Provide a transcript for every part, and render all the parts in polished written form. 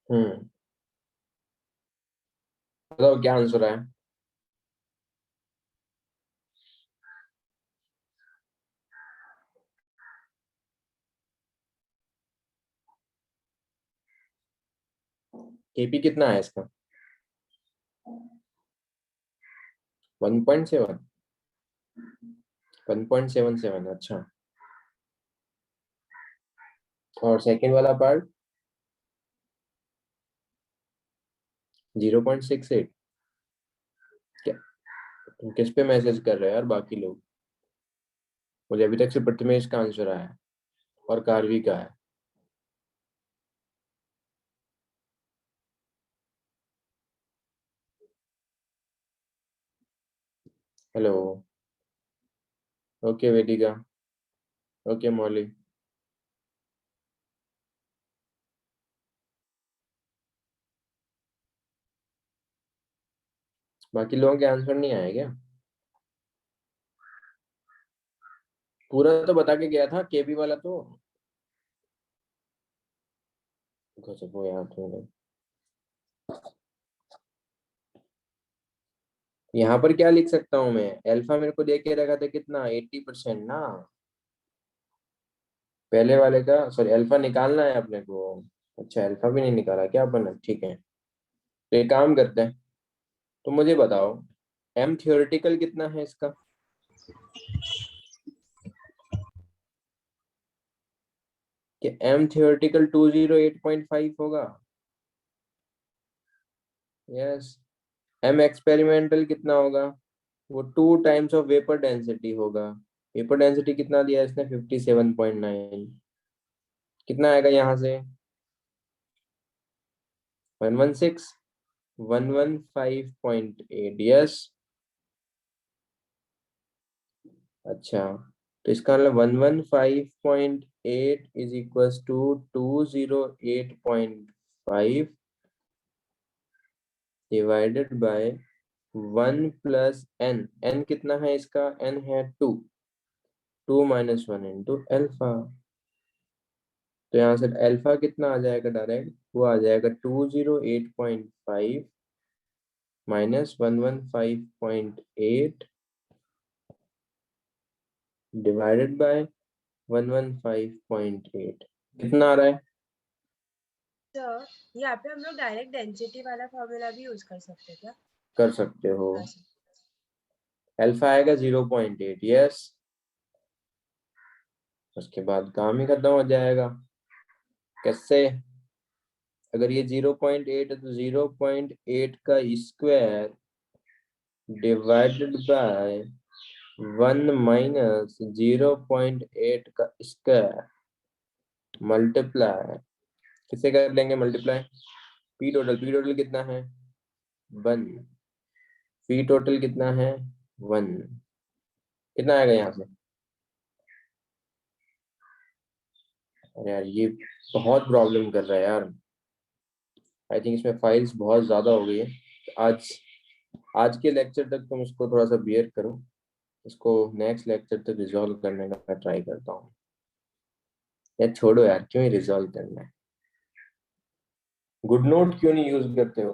हम्म। बताओ क्या आंसर है। केपी कितना है इसका? 1.7। 1.77, अच्छा। और सेकंड वाला पार्ट? 0.68। क्या? तुम किस पे मैसेज कर रहे हो यार बाकी लोग? मुझे अभी तक सिर्फ प्रथमेश का आंसर आया है और कार्वी का है। हेलो। ओके वेदिका। ओके मौली। बाकी लोगों के आंसर नहीं आए क्या? पूरा तो बता के गया था केबी वाला तो। गजब हो यार तुम लोग। यहाँ पर क्या लिख सकता हूँ मैं? अल्फा मेरे को दे के रखा था कितना, 80% ना। पहले वाले का सॉरी अल्फा निकालना है अपने को। अच्छा अल्फा भी नहीं निकाला क्या अपन ने? ठीक है, तो एक काम करते हैं। तो मुझे बताओ एम थियोरेटिकल कितना है इसका? कि एम थियोरेटिकल 208.5 होगा। यस। एम एक्सपेरिमेंटल कितना होगा? वो 2 टाइम्स ऑफ वेपर डेंसिटी होगा। वेपर डेंसिटी कितना दिया है इसने? 57.9। कितना आएगा यहाँ से? 116। 115.8, यस। अच्छा, तो इसका मतलब 115.8 is equals to 208.5 divided by 1 plus n. N कितना है इसका? एन है 2। 2 - 1 इंटू एल्फा। तो यहाँ से अल्फा कितना आ जाएगा डायरेक्ट? वो आ जाएगा 208.5 माइनस 115.8 डिवाइडेड बाय 115.8। कितना आ रहा है? सर, यहाँ पे हम लोग डायरेक्ट डेंसिटी वाला फॉर्मूला भी यूज कर सकते हैं क्या? कर सकते हो। हाँ सर। अल्फा आएगा 0.8, यस। उसके बाद काम ही खत्म हो जाएगा। कैसे? अगर ये 0.8 है तो 0.8 का स्क्वायर डिवाइडेड बाय 1 - 0.8 का स्क्वायर मल्टीप्लाई। किसे कर लेंगे मल्टीप्लाई? पी टोटल कितना है? 1। पी टोटल कितना है? 1। कितना आएगा यहाँ से? अरे यार ये बहुत प्रॉब्लम कर रहा है यार। आई थिंक इसमें फाइल्स बहुत ज्यादा हो गई है। तो आज आज के लेक्चर तक तुम इसको थोड़ा सा बियर करो। इसको नेक्स्ट लेक्चर तक रिजॉल्व करने का मैं ट्राई करता हूँ। यार छोड़ो यार, क्यों ही रिजॉल्व करना है? गुड नोट क्यों नहीं यूज करते हो?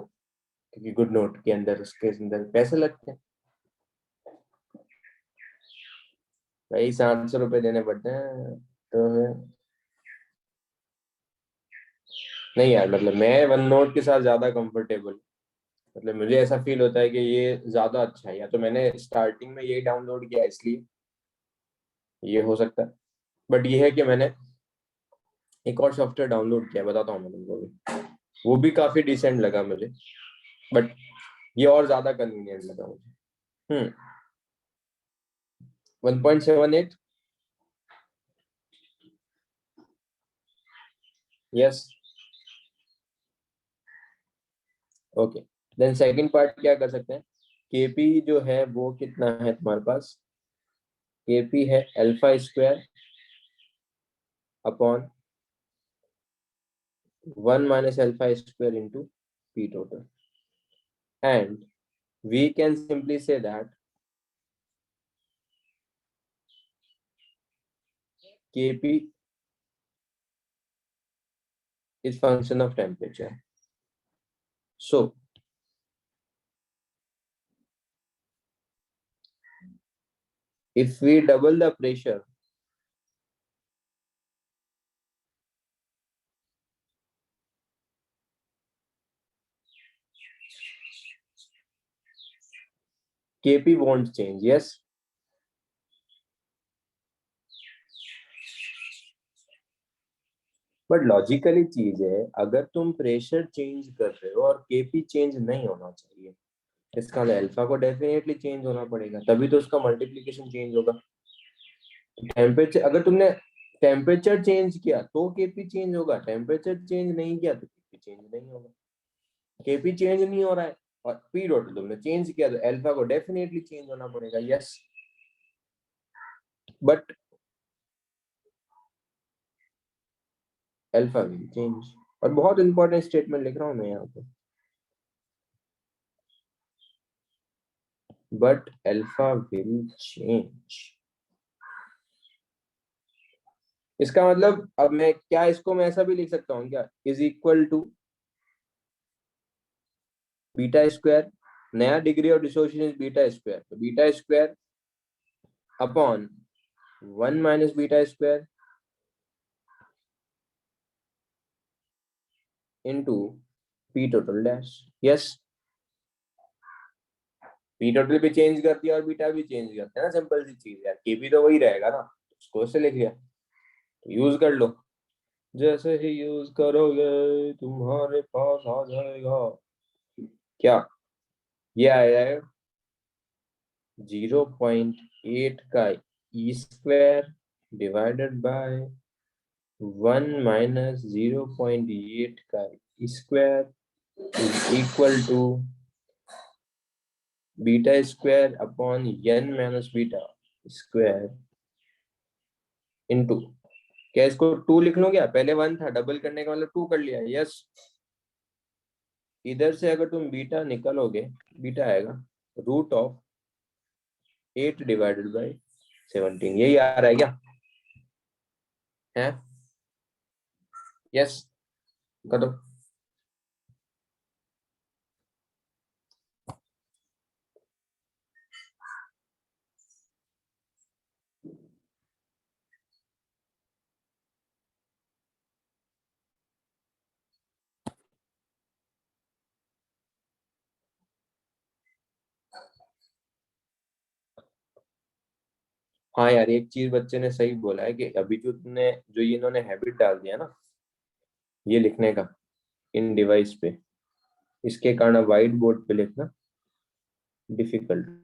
क्योंकि गुड नोट के अंदर उसके अंदर पैसे लगते हैं भाई। 700 रुपये देने पड़ते हैं तो नहीं यार, मतलब मैं वन नोट के साथ ज्यादा कंफर्टेबल। मतलब मुझे ऐसा फील होता है कि ये ज्यादा अच्छा है, या तो मैंने स्टार्टिंग में ये डाउनलोड किया इसलिए ये हो सकता है। बट ये है कि मैंने एक और सॉफ्टवेयर डाउनलोड किया, बताता हूँ मैं तुमको भी। वो भी काफी डिसेंट लगा मुझे, बट ये और ज्यादा कन्वीनियंट लगा मुझे। 1.78। Yes. Okay. Then second part क्या कर सकते हैं? केपी जो है वो कितना है तुम्हारे पास? केपी है alpha square upon 1 - alpha square into P total. And we can simply say that KP is function of temperature. So if we double the pressure, Kp won't change. Yes, but logically चीज है, अगर तुम pressure change कर रहे हो और KP change नहीं होना चाहिए, इसका मतलब अल्फा को डेफिनेटली चेंज होना पड़ेगा, तभी तो उसका मल्टीप्लिकेशन चेंज होगा। टेम्परेचर, अगर तुमने टेम्परेचर चेंज किया तो केपी चेंज होगा, टेम्परेचर चेंज नहीं किया तो केपी चेंज नहीं होगा। केपी चेंज नहीं हो रहा है और पी डॉट तुमने चेंज किया तो अल्फा को डेफिनेटली चेंज होना पड़ेगा। Yes, but alpha will change. और बहुत इंपॉर्टेंट स्टेटमेंट लिख रहा हूं मैं यहाँ पे, बट अल्फा विल चेंज। इसका मतलब अब मैं क्या, इसको मैं ऐसा भी लिख सकता हूँ क्या, is equal to beta square, नया degree of dissociation beta square, तो beta square upon 1 minus beta square into P total dash. Yes, P total भी चेंज कर दिया और बीटा भी चेंज कर दिया ना, सिंपल सी चीज है। के भी तो वही रहेगा ना, उसको ऐसे लिख लिया, तो यूज कर लो। जैसे ही यूज करोगे तुम्हारे पास आ जाएगा क्या, ये आया 0.8 का e square divided by 1 minus 0.8 का square is equal to beta square upon n minus beta square into, क्या इसको 2 लिख लो क्या, पहले 1 था, डबल करने का मतलब 2 कर लिया। यस, इधर से अगर तुम बीटा निकलोगे, बीटा आएगा रूट ऑफ 8 डिवाइडेड बाई 17, यही आ रहा है क्या है? यस, करो। हाँ यार, एक चीज बच्चे ने सही बोला है कि अभी जो तुमने, जो ये इन्होंने हैबिट डाल दिया ना ये लिखने का इन डिवाइस पे, इसके कारण व्हाइट बोर्ड पे लिखना difficult.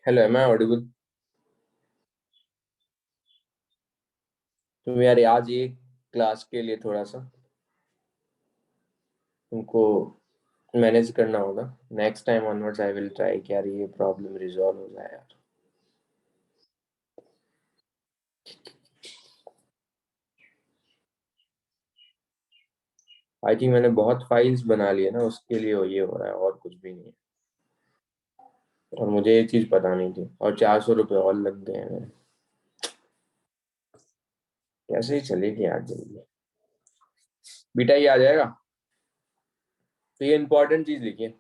Hello, am I audible? तुम यार आज एक क्लास के लिए थोड़ा सा तुमको मैनेज करना होगा। Next time onwards I will try कि यार ये प्रॉब्लम रिजॉल्व हो जाए यार। आई थिंक मैंने बहुत फाइल्स बना लिए ना, उसके लिए ये हो रहा है, और कुछ भी नहीं है। और मुझे ये चीज पता नहीं थी, और 400 रुपये और लग गए हैं मेरे। कैसे ही चलेगी आज जल्दी। बेटा ये आ जाएगा। तो ये इंपॉर्टेंट चीज लिखिए,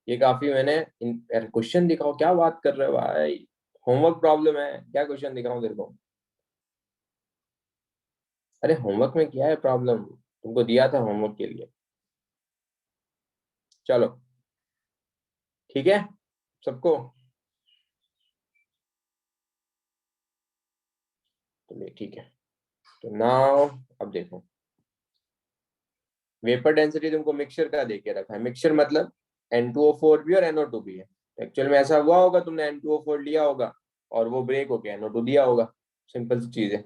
ये काफी मैंने क्वेश्चन दिखाओ, क्या बात कर रहे हो भाई, होमवर्क प्रॉब्लम है क्या, क्वेश्चन दिखाऊं तेरे को? अरे होमवर्क में क्या है प्रॉब्लम, तुमको दिया था होमवर्क के लिए। चलो ठीक है सबको, चलिए ठीक है। तो नाउ अब देखो, वेपर डेंसिटी तुमको मिक्सचर का दे के रखा है, मिक्सचर मतलब N2O4 भी और NO2 भी है। एक्चुअल में ऐसा हुआ होगा, तुमने N2O4 लिया होगा और वो ब्रेक होके NO2 दिया होगा, सिंपल सी चीज है।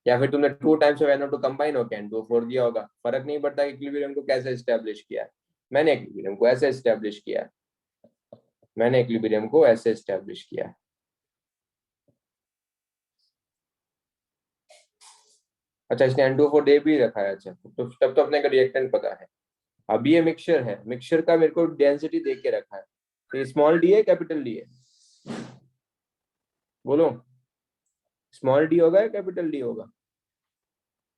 या फिर तुमने 2 टाइम्स ऑफ NO2 कंबाइन होकर N2O4 दिया होगा, फर्क नहीं पड़ता इक्विलिब्रियम को कैसे एस्टेब्लिश किया है। मैंने इक्विलिब्रियम को ऐसे एस्टेब्लिश किया है, मैंने इक्विलिब्रियम को ऐसे एस्टेब्लिश किया है। अच्छा इसने N2O4 दे भी रखा है, अच्छा तो तब तो अपने का रिएक्टेंट पता है। अब ये मिक्सचर है, मिक्सचर का मेरे को डेंसिटी देख के रखा है, तो स्मॉल डी है कैपिटल डी है, बोलो स्मॉल डी होगा या कैपिटल डी होगा?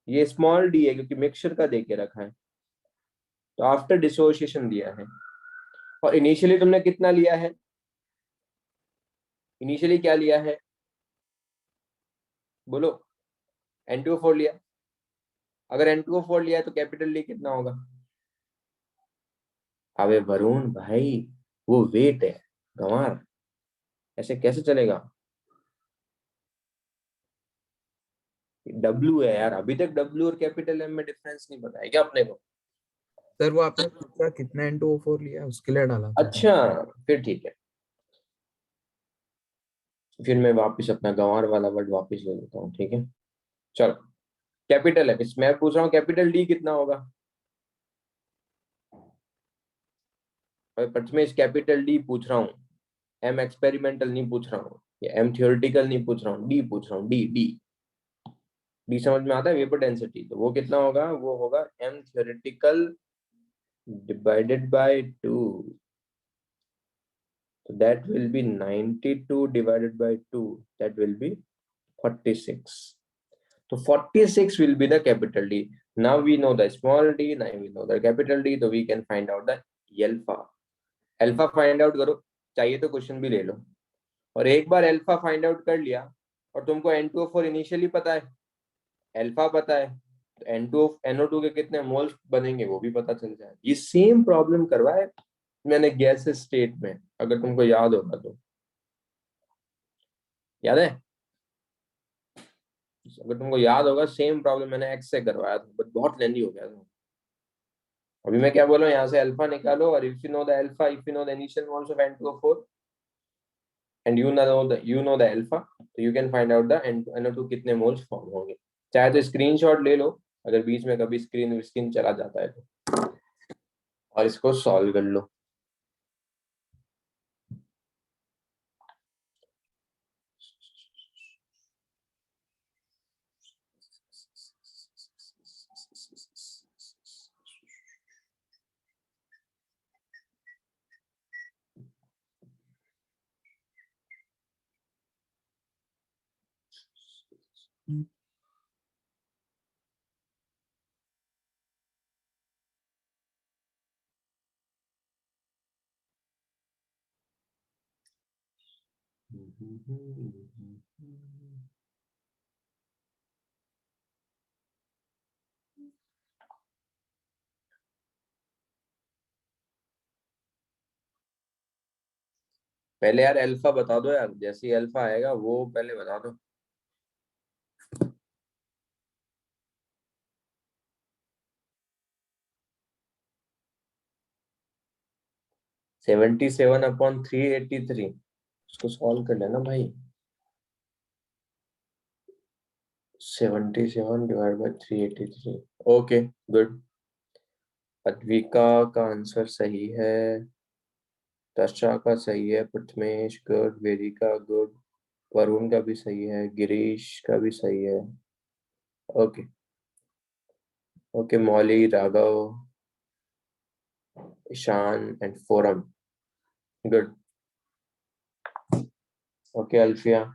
ये स्मॉल डी है क्योंकि मिक्सचर का देख के रखा है, तो आफ्टर डिसोसिएशन दिया है। और इनिशियली तुमने कितना लिया है, इनिशियली क्या लिया है बोलो? N2O4 लिया। अगर N2O4 लिया है तो कैपिटल डी कितना होगा? अबे वरुण भाई, वो वेट है गंवार, ऐसे कैसे चलेगा? डब्ल्यू है यार, अभी तक डब्ल्यू और कैपिटल एम में डिफरेंस नहीं पता है क्या अपने को? सर वो आपने पूछा कितना N2O4 लिया उसके लिए डाला था। अच्छा फिर ठीक है, फिर मैं वापस अपना गंवार वाला वर्ड वापस ले लेता हूँ, ठीक है। चलो कैपिटल है, इसमें मैं पूछ रहा हूँ कैपिटल डी कितना होगा। पर मैं इस कैपिटल डी पूछ रहा हूँ, एम एक्सपेरिमेंटल नहीं पूछ रहा हूँ, या एम थियोरिटिकल नहीं पूछ रहा हूँ, डी पूछ रहा हूँ, डी डी। डी समझ में आता है, वेपर डेंसिटी, तो वो कितना होगा, वो होगा M theoretical divided by 2, so that will be 92 divided by 2, that will be 46. So 46 will be the capital D. Now we know the small d, now we know the capital D, so we can find out the alpha. Alpha find out करो, चाहिए तो question भी ले लो। और एक बार alpha find out कर लिया और तुमको N2O4 इनिशियली पता है, अल्फा पता है, तो NO2 के कितने मोल्स बनेंगे वो भी पता चल जाए। ये सेम प्रॉब्लम करवाए मैंने गैस स्टेट में, अगर तुमको याद होगा तो, याद है? अगर तुमको याद होगा सेम प्रॉब्लम मैंने एक्स से करवाया था, बट बहुत लेंदी हो गया था। अभी मैं क्या बोल रहा हूँ, यहाँ से अल्फा निकालो, और if you know the alpha, if you know the initial moles of N2O4 and you know the alpha, तो you can find out the NO2 कितने मोल्स फॉर्म होंगे। चाहे तो स्क्रीनशॉट ले लो, अगर बीच में कभी स्क्रीन चला जाता है तो, और इसको सॉल्व कर लो। पहले यार अल्फा बता दो यार, जैसे ही अल्फा आएगा वो पहले बता दो। (77/383), उसको सॉल्व कर लेना भाई। 77 divide by 383, okay good. Advika का आंसर सही है, तर्षा का सही है, प्रथमेश गुड, वेदिका गुड, वरुण का भी सही है, गिरीश का भी सही है। Okay Okay, Molly, Raghav, Ishan, and Forum. Good. Okay, Alfia.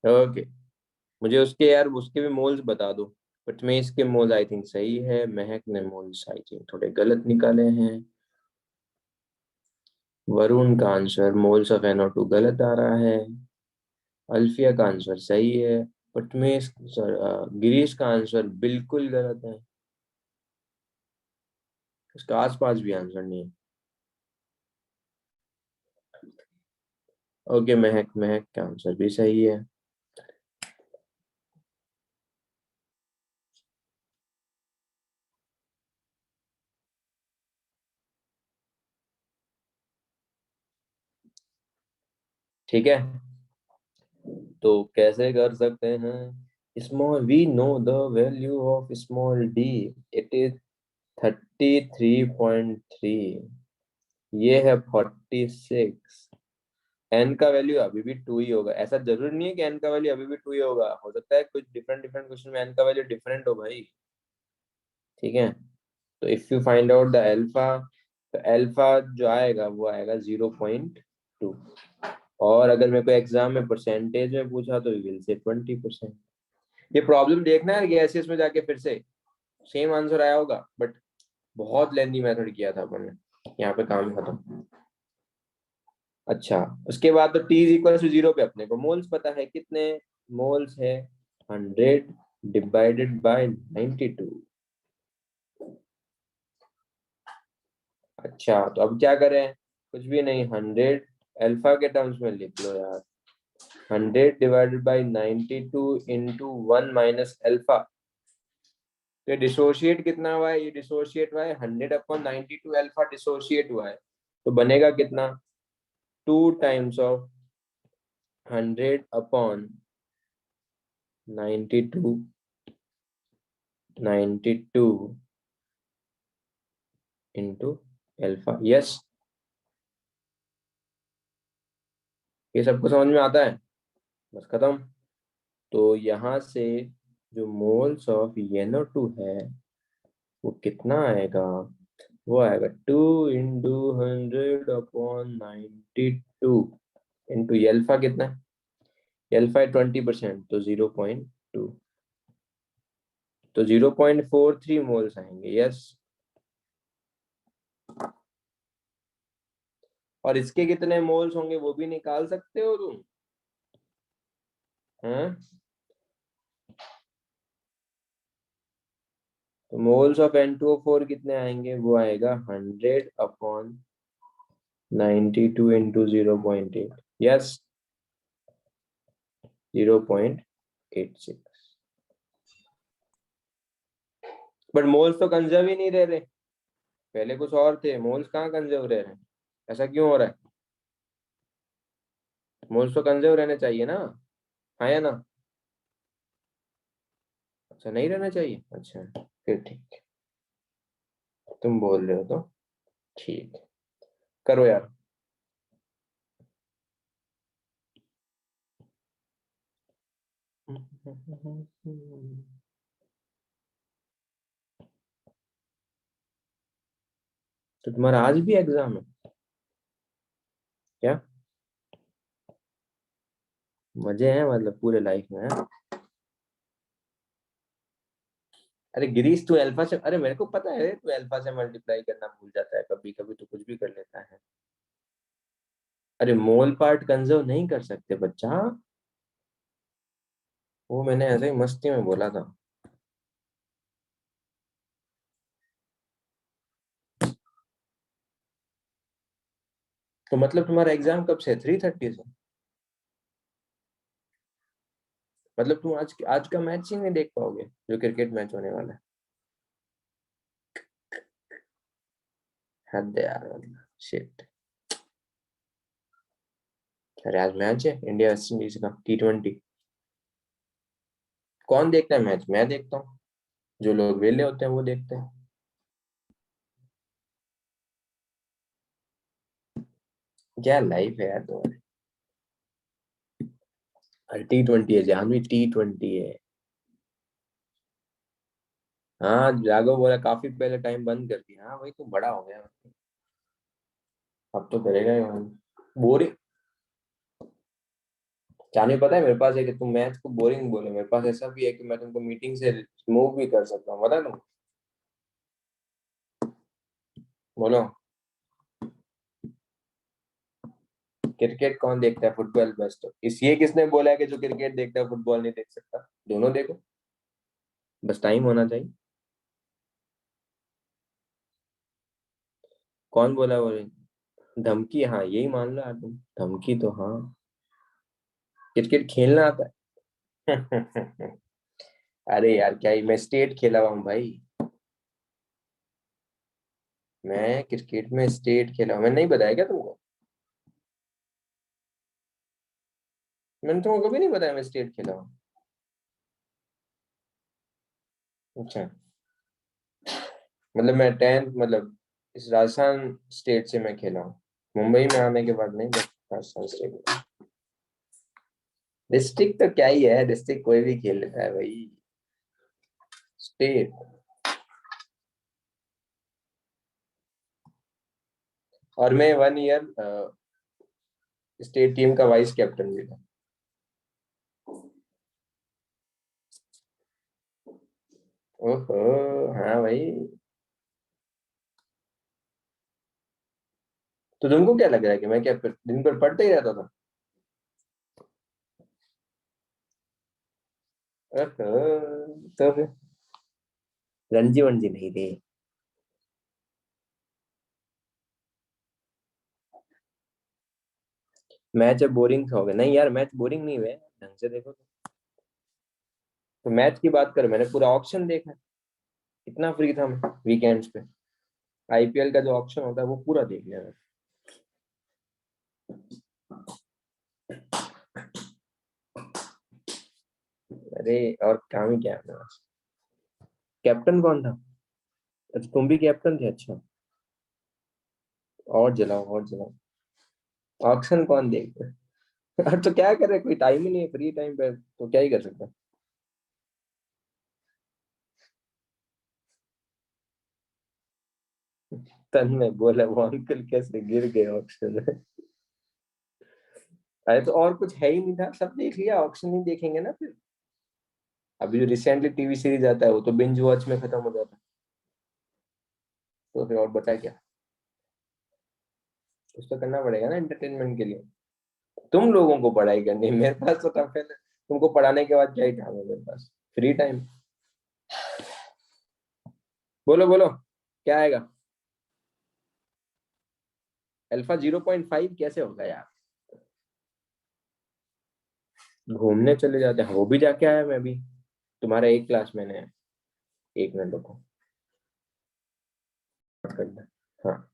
Okay. मुझे उसके यार उसके भी मोल्स बता दो। बट मैं इसके मोल्स आई थिंक सही है, महक ने मोल्स आई थिंक थोड़े गलत निकाले हैं। वरुण का आंसर मोल्स ऑफ NO2 गलत आ रहा है। अल्फिया का आंसर सही है, बट मैं गिरीश का आंसर बिल्कुल गलत है। उसका आसपास भी आंसर नहीं है। ओके, महक महक का आंसर भी सही है। ठीक है, तो कैसे कर सकते हैं। Small we know the value of small d, it is 33.3। ये है 46। एन का वैल्यू अभी भी 2 ही होगा। ऐसा जरूरी नहीं है कि एन का वैल्यू अभी भी 2 ही होगा, हो सकता है कुछ डिफरेंट डिफरेंट क्वेश्चन में एन का वैल्यू डिफरेंट हो भाई। ठीक है, तो if you find out the alpha, तो अल्फा जो आएगा वो आएगा 0.2। और अगर मेरे को एग्जाम में परसेंटेज में पूछा तो विल से 20%। ये प्रॉब्लम देखना है गैसेस में जाके फिर से सेम आंसर आया होगा, बट बहुत लेंदी मेथड किया था अपन ने, यहाँ पे काम खत्म। अच्छा, उसके बाद तो T इज इक्वल टू 0 पे अपने को मोल्स पता है कितने मोल्स है। 100 डिवाइडेड बाय 92। अच्छा, तो अब क्या करें, कुछ भी नहीं, 100 अल्फा के टर्म्स में लिख लो यार। 100 divided by 92 into 1 minus alpha. तो ये डिसोशिएट कितना हुआ है, ये डिसोशिएट हुआ है 100/92 अल्फा डिसोशिएट हुआ है। तो बनेगा कितना, 2 times of 100/92 92 into alpha. Yes, ये सबको समझ में आता है, बस खत्म। तो यहाँ से जो मोल्स ऑफ NO2 है वो कितना आएगा, वो आएगा 2 × 100/92 इंटू अल्फा कितना है, अल्फा है 20%, तो 0.2, तो 0.43 मोल्स आएंगे। यस, और इसके कितने मोल्स होंगे वो भी निकाल सकते हो तुम। हैं, तो मोल्स ऑफ N2O4 कितने आएंगे, वो आएगा 100/92 इंटू 0.8। यस, 0.86। बट मोल्स तो कंजर्व ही नहीं रह रहे, पहले कुछ और थे, मोल्स कहाँ कंजर्व रह रहे हैं, ऐसा क्यों हो रहा है। मोल्स तो कंजर्व रहने चाहिए ना, हाँ या ना। अच्छा, नहीं रहना चाहिए, अच्छा फिर ठीक है, तुम बोल रहे हो तो ठीक है, करो यार। तो तुम्हारा आज भी एग्जाम है क्या। मजे हैं मतलब पूरे लाइफ में है? अरे गिरीश तू अल्फा से, अरे मेरे को पता है तू अल्फा से मल्टीप्लाई करना भूल जाता है कभी कभी, तो कुछ भी कर लेता है। अरे मोल पार्ट कंजर्व नहीं कर सकते बच्चा, वो मैंने ऐसे ही मस्ती में बोला था। तो मतलब तुम्हारा एग्जाम कब से? 3:30 से? मतलब तुम आज आज का मैच ही नहीं देख पाओगे जो क्रिकेट मैच होने वाला है? हद है यार, मतलब शिट। अरे आज मैच है इंडिया वेस्ट इंडीज का T20। कौन देखता है मैच? मैं देखता हूँ, जो लोग वेले होते हैं वो देखते हैं। क्या लाइफ है यार तुम्हारी। अरे T20 है जानवी, T20 है। हाँ जागो बोला काफी पहले टाइम बंद कर दिया। हाँ भाई तू बड़ा हो गया, अब तो करेगा ही। बोरिंग। जाने पता है मेरे पास है कि तुम मैच को बोरिंग बोले, मेरे पास ऐसा भी है कि मैं तुमको मीटिंग से रिमूव भी कर सकता हूँ, बता तुम। बोलो। क्रिकेट कौन देखता है, फुटबॉल बेस्ट। इस ये किसने बोला है कि जो क्रिकेट देखता है फुटबॉल नहीं देख सकता? दोनों देखो, बस टाइम होना चाहिए। कौन बोला वो? धमकी? हाँ यही मान लो यार तुम, धमकी तो हाँ। क्रिकेट खेलना आता है। अरे यार क्या ही, मैं स्टेट खेला हुआ हूँ भाई। मैं क्रिकेट में स्टेट खेला हूँ, मैंने नहीं बताया क्या तुमको? मैंने तुमको कभी नहीं बताया मैं स्टेट खेला हूँ? अच्छा, मतलब मैं 10th मतलब इस राजस्थान स्टेट से मैं खेला हूँ। मुंबई में आने के बाद नहीं, बस राजस्थान स्टेट। डिस्ट्रिक्ट तो क्या ही है, डिस्ट्रिक्ट कोई भी खेल लेता है भाई। स्टेट। और मैं 1 ईयर स्टेट टीम का वाइस कैप्टन भी था। ओहो। हाँ भाई। तो तुमको क्या लग रहा है कि मैं क्या दिन भर पढ़ते ही रहता था? ओहो। तो फिर रणजी वणजी नहीं थे? मैच अब बोरिंग हो गया? नहीं यार मैच बोरिंग नहीं हुए, ढंग से देखो तो मैच की बात कर, मैंने पूरा ऑक्शन देखा। इतना फ्री था मैं वीकेंड्स पे, आईपीएल का जो ऑक्शन होता है वो पूरा देख लिया मैंने। अरे और काम ही क्या है अपने पास। कैप्टन कौन था? अच्छा तुम भी कैप्टन थे, अच्छा। और जलाओ और जलाओ। ऑक्शन कौन देखता है? अब तो क्या करे, कोई टाइम ही नहीं है फ्री टाइम पे, तो क्या ही कर सकता है। तन में बोला वो अंकल कैसे गिर गए ऑक्शन में। अरे तो और कुछ है ही नहीं था, सब देख लिया, ऑक्शन ही देखेंगे ना फिर। अभी जो रिसेंटली टीवी सीरीज आता है वो तो बिंज वॉच में खत्म हो जाता है, तो फिर और बचा क्या। कुछ तो करना पड़ेगा ना एंटरटेनमेंट के लिए। तुम लोगों को पढ़ाई करनी है, मेरे पास तो टफ है ना। तुमको पढ़ाने के बाद क्या ही काम है मेरे पास, फ्री टाइम। बोलो बोलो, क्या आएगा? अल्फा 0.5 कैसे होगा यार? घूमने चले जाते हैं, वो भी जाके आया मैं भी। तुम्हारा एक क्लास मैंने है। 1 मिनट रुको, बात करना। हाँ।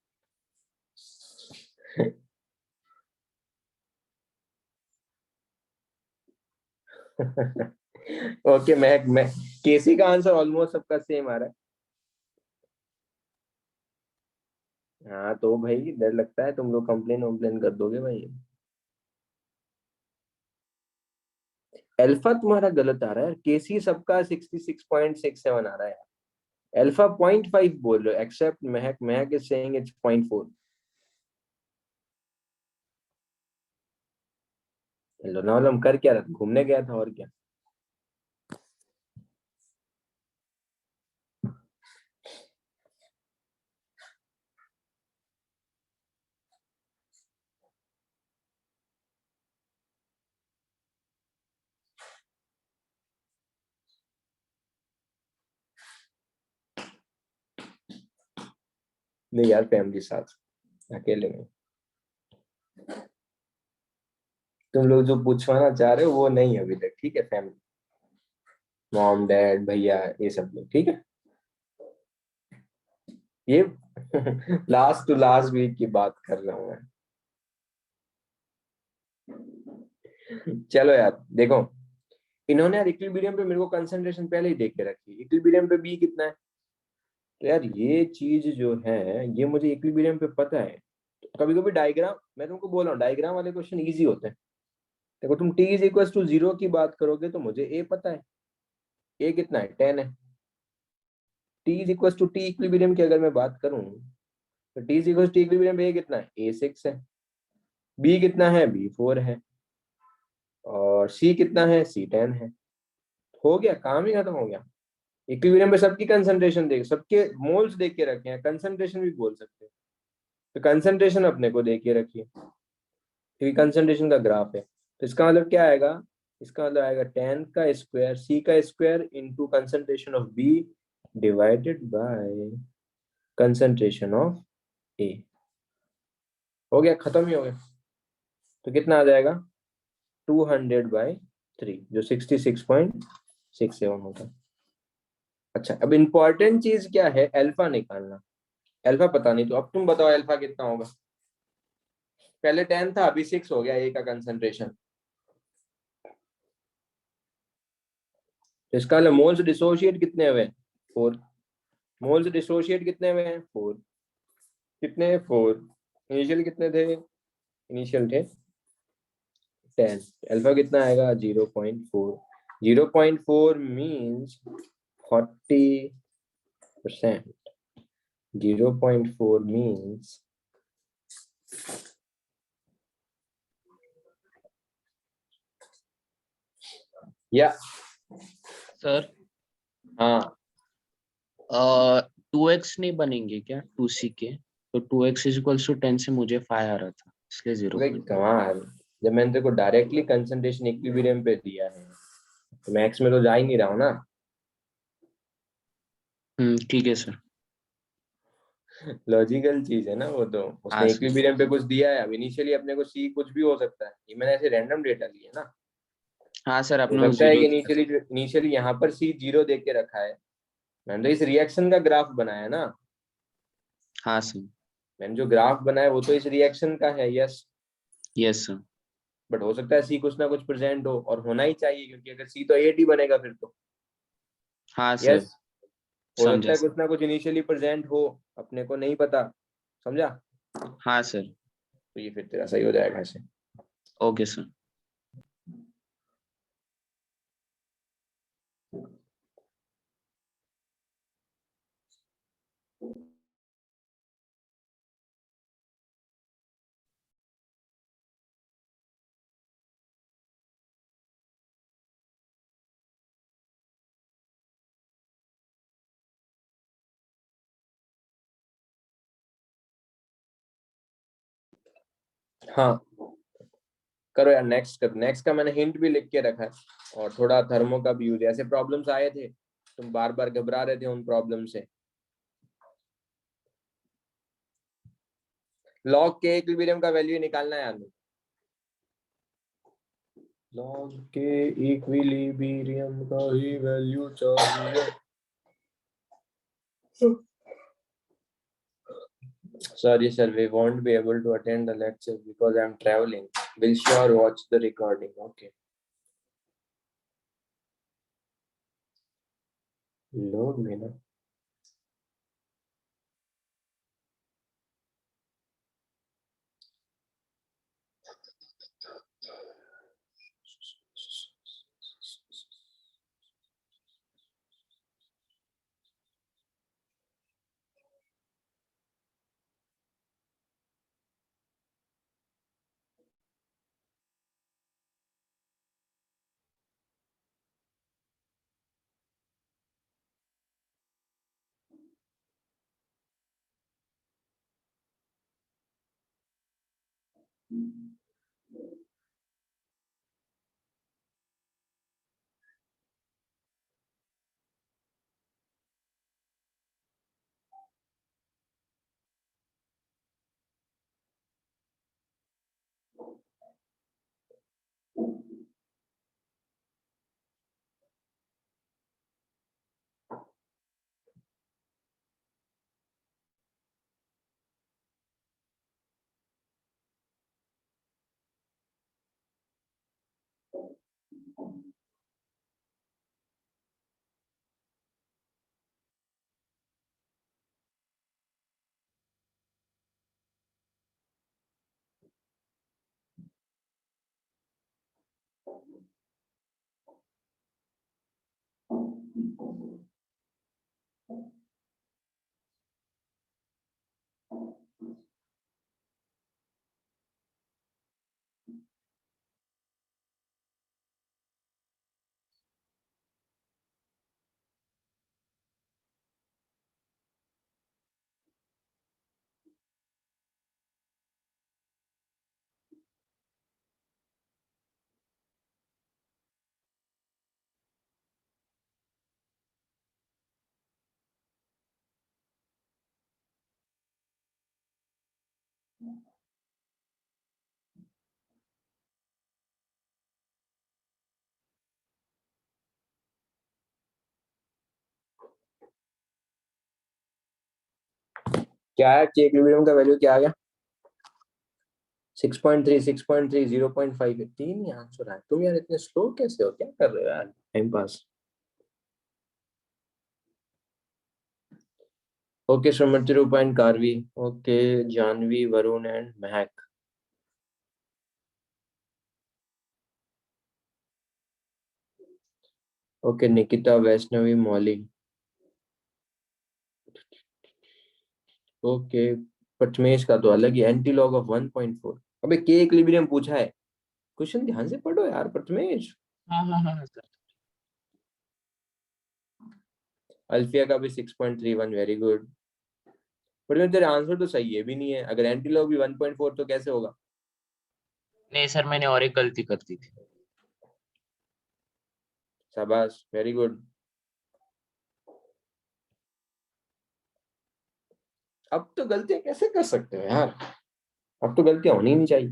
ओके, मैं केसी का आंसर ऑलमोस्ट सबका सेम आ रहा है। हाँ तो भाई डर लगता है तुम लोग कंप्लेन वम्प्लेन कर दोगे भाई। अल्फा तुम्हारा गलत आ रहा है, केसी सबका 66.67 आ रहा है। अल्फा 0.5 बोल रहे हो, accept Mahak, Mahak is saying it's 0.4। Lonavala कर क्या रहा था, घूमने गया था और क्या। नहीं यार फैमिली साथ, अकेले नहीं। तुम लोग जो पूछवाना चाह रहे हो वो नहीं अभी तक, ठीक है। फैमिली, मॉम डैड भैया ये सब लोग, ठीक है। ये लास्ट टू लास्ट वीक की बात कर रहा हूँ मैं। चलो यार देखो, इन्होंने यार इक्विलिब्रियम पे मेरे को कंसंट्रेशन पहले ही देख के रखी। इक्विलिब्रियम पे बी कितना है, तो यार ये चीज जो है ये मुझे इक्विलिब्रियम पे पता है। कभी कभी डायग्राम, मैं तुमको बोल रहा हूँ डायग्राम वाले क्वेश्चन इजी होते हैं। देखो तुम t इज इक्वल टू 0 की बात करोगे तो मुझे a पता है, a कितना है 10 है। t is equal to T equilibrium की अगर मैं बात करूं तो t is equal to T equilibrium पे a कितना है, a 6 है। b कितना है, b 4 है। और c कितना है, c 10 है। हो गया, काम ही खत्म हो गया। इक्विलिब्रियम पे सबकी कंसंट्रेशन देख, सबके मोल्स देख के रखे हैं, कंसंट्रेशन भी बोल सकते हैं। तो कंसंट्रेशन अपने को देख के रखिए, क्योंकि कंसंट्रेशन का ग्राफ है। तो इसका मतलब क्या आएगा, इसका मतलब आएगा 10 का स्क्वायर सी का square into concentration of B divided by concentration of A. हो गया, खत्म ही हो गया। तो कितना आ जाएगा 200/3, जो 66.67 होता है। अच्छा अब इंपॉर्टेंट चीज क्या है, अल्फा निकालना। अल्फा पता नहीं, तो अब तुम बताओ अल्फा कितना होगा। पहले 10 था, अभी 6 हो गया ए का कंसंट्रेशन। तो इसका मतलब मोल्स डिसोशिएट कितने हुए, 4। मोल्स डिसोशिएट कितने हुए हैं, 4। कितने, 4। इनिशियल कितने थे, इनिशियल थे 10। अल्फा कितना आएगा, 0.4। 0.4 मीन्स 40%। 0.4 मीन्स, या सर हाँ 2x नहीं बनेंगे क्या 2c के? तो 2x इज इक्वल्स टू 10 से मुझे 5 आ रहा था, इसलिए 0 अरे कमाल, जब मैंने तेरे को डायरेक्टली कंसंट्रेशन इक्विलिब्रियम पे दिया है तो मैक्स में तो जा ही नहीं रहा हूँ ना। ठीक है सर। लॉजिकल चीज है ना वो तो। हाँ उसने सर। इक्विलिब्रियम पे कुछ दिया है, अब इनिशियली अपने को सी कुछ भी हो सकता है, ये मैंने ऐसे रैंडम डेटा लिए ना। हाँ सर, हो आपने सकता है कि जीरो। इनिशियली यहाँ पर सी 0 देख के रखा है। मैंने तो इस रिएक्शन का ग्राफ बनाया ना। हाँ सर। मैंने जो ग्राफ बनाया वो तो इस रिएक्शन का है, यस। Yes sir. बट हो सकता है सी कुछ ना कुछ प्रेजेंट हो, और होना ही चाहिए, क्योंकि अगर सी तो 8 ही बनेगा फिर तो। हाँ सर, यस, हो सकता समझा है सर। कुछ ना कुछ इनिशियली प्रेजेंट हो, अपने को नहीं पता। समझा। हाँ सर। तो ये फिर तेरा सही हो जाएगा ऐसे। Okay sir. हाँ करो यार, नेक्स्ट करो। नेक्स्ट का मैंने हिंट भी लिख के रखा है, और थोड़ा थर्मो का भी यूज। ऐसे प्रॉब्लम्स आए थे, तुम बार बार घबरा रहे थे उन प्रॉब्लम से। लॉग के इक्विलिब्रियम का वैल्यू निकालना है यार। लॉग के इक्विलिब्रियम का ही वैल्यू चाहिए। Sorry sir, we won't be able to attend the lecture because I'm traveling. We'll sure watch the recording. Okay. Load me na. क्या है के इक्विलिब्रियम का वैल्यू क्या आ गया? 6.3, 6.3, 0.5, 3 ही आंसर है। तुम यार इतने स्लो कैसे हो? क्या कर रहे हो यार? Time pass. Okay Sumati Rupa and Karvi. Okay Janvi, Varun and Mahak. Okay Nikita, Vaishnavi, Mauli. Okay Prathamesh का तो अलग ही, एंटी लॉग ऑफ 1.4। अबे के इक्विलिब्रियम पूछा है, क्वेश्चन ध्यान से पढ़ो यार प्रथमेश। हाँ हाँ हाँ सर। अल्फिया का भी 6.31, वेरी गुड। पर तेरे आंसर तो सही है भी नहीं है। अगर एंटी लॉग भी 1.4 तो कैसे होगा? नहीं सर, मैंने और एक गलती कर दी थी। शाबाश, वेरी गुड। अब तो गलतियां कैसे कर सकते हो यार? अब तो गलतियां होनी ही नहीं चाहिए।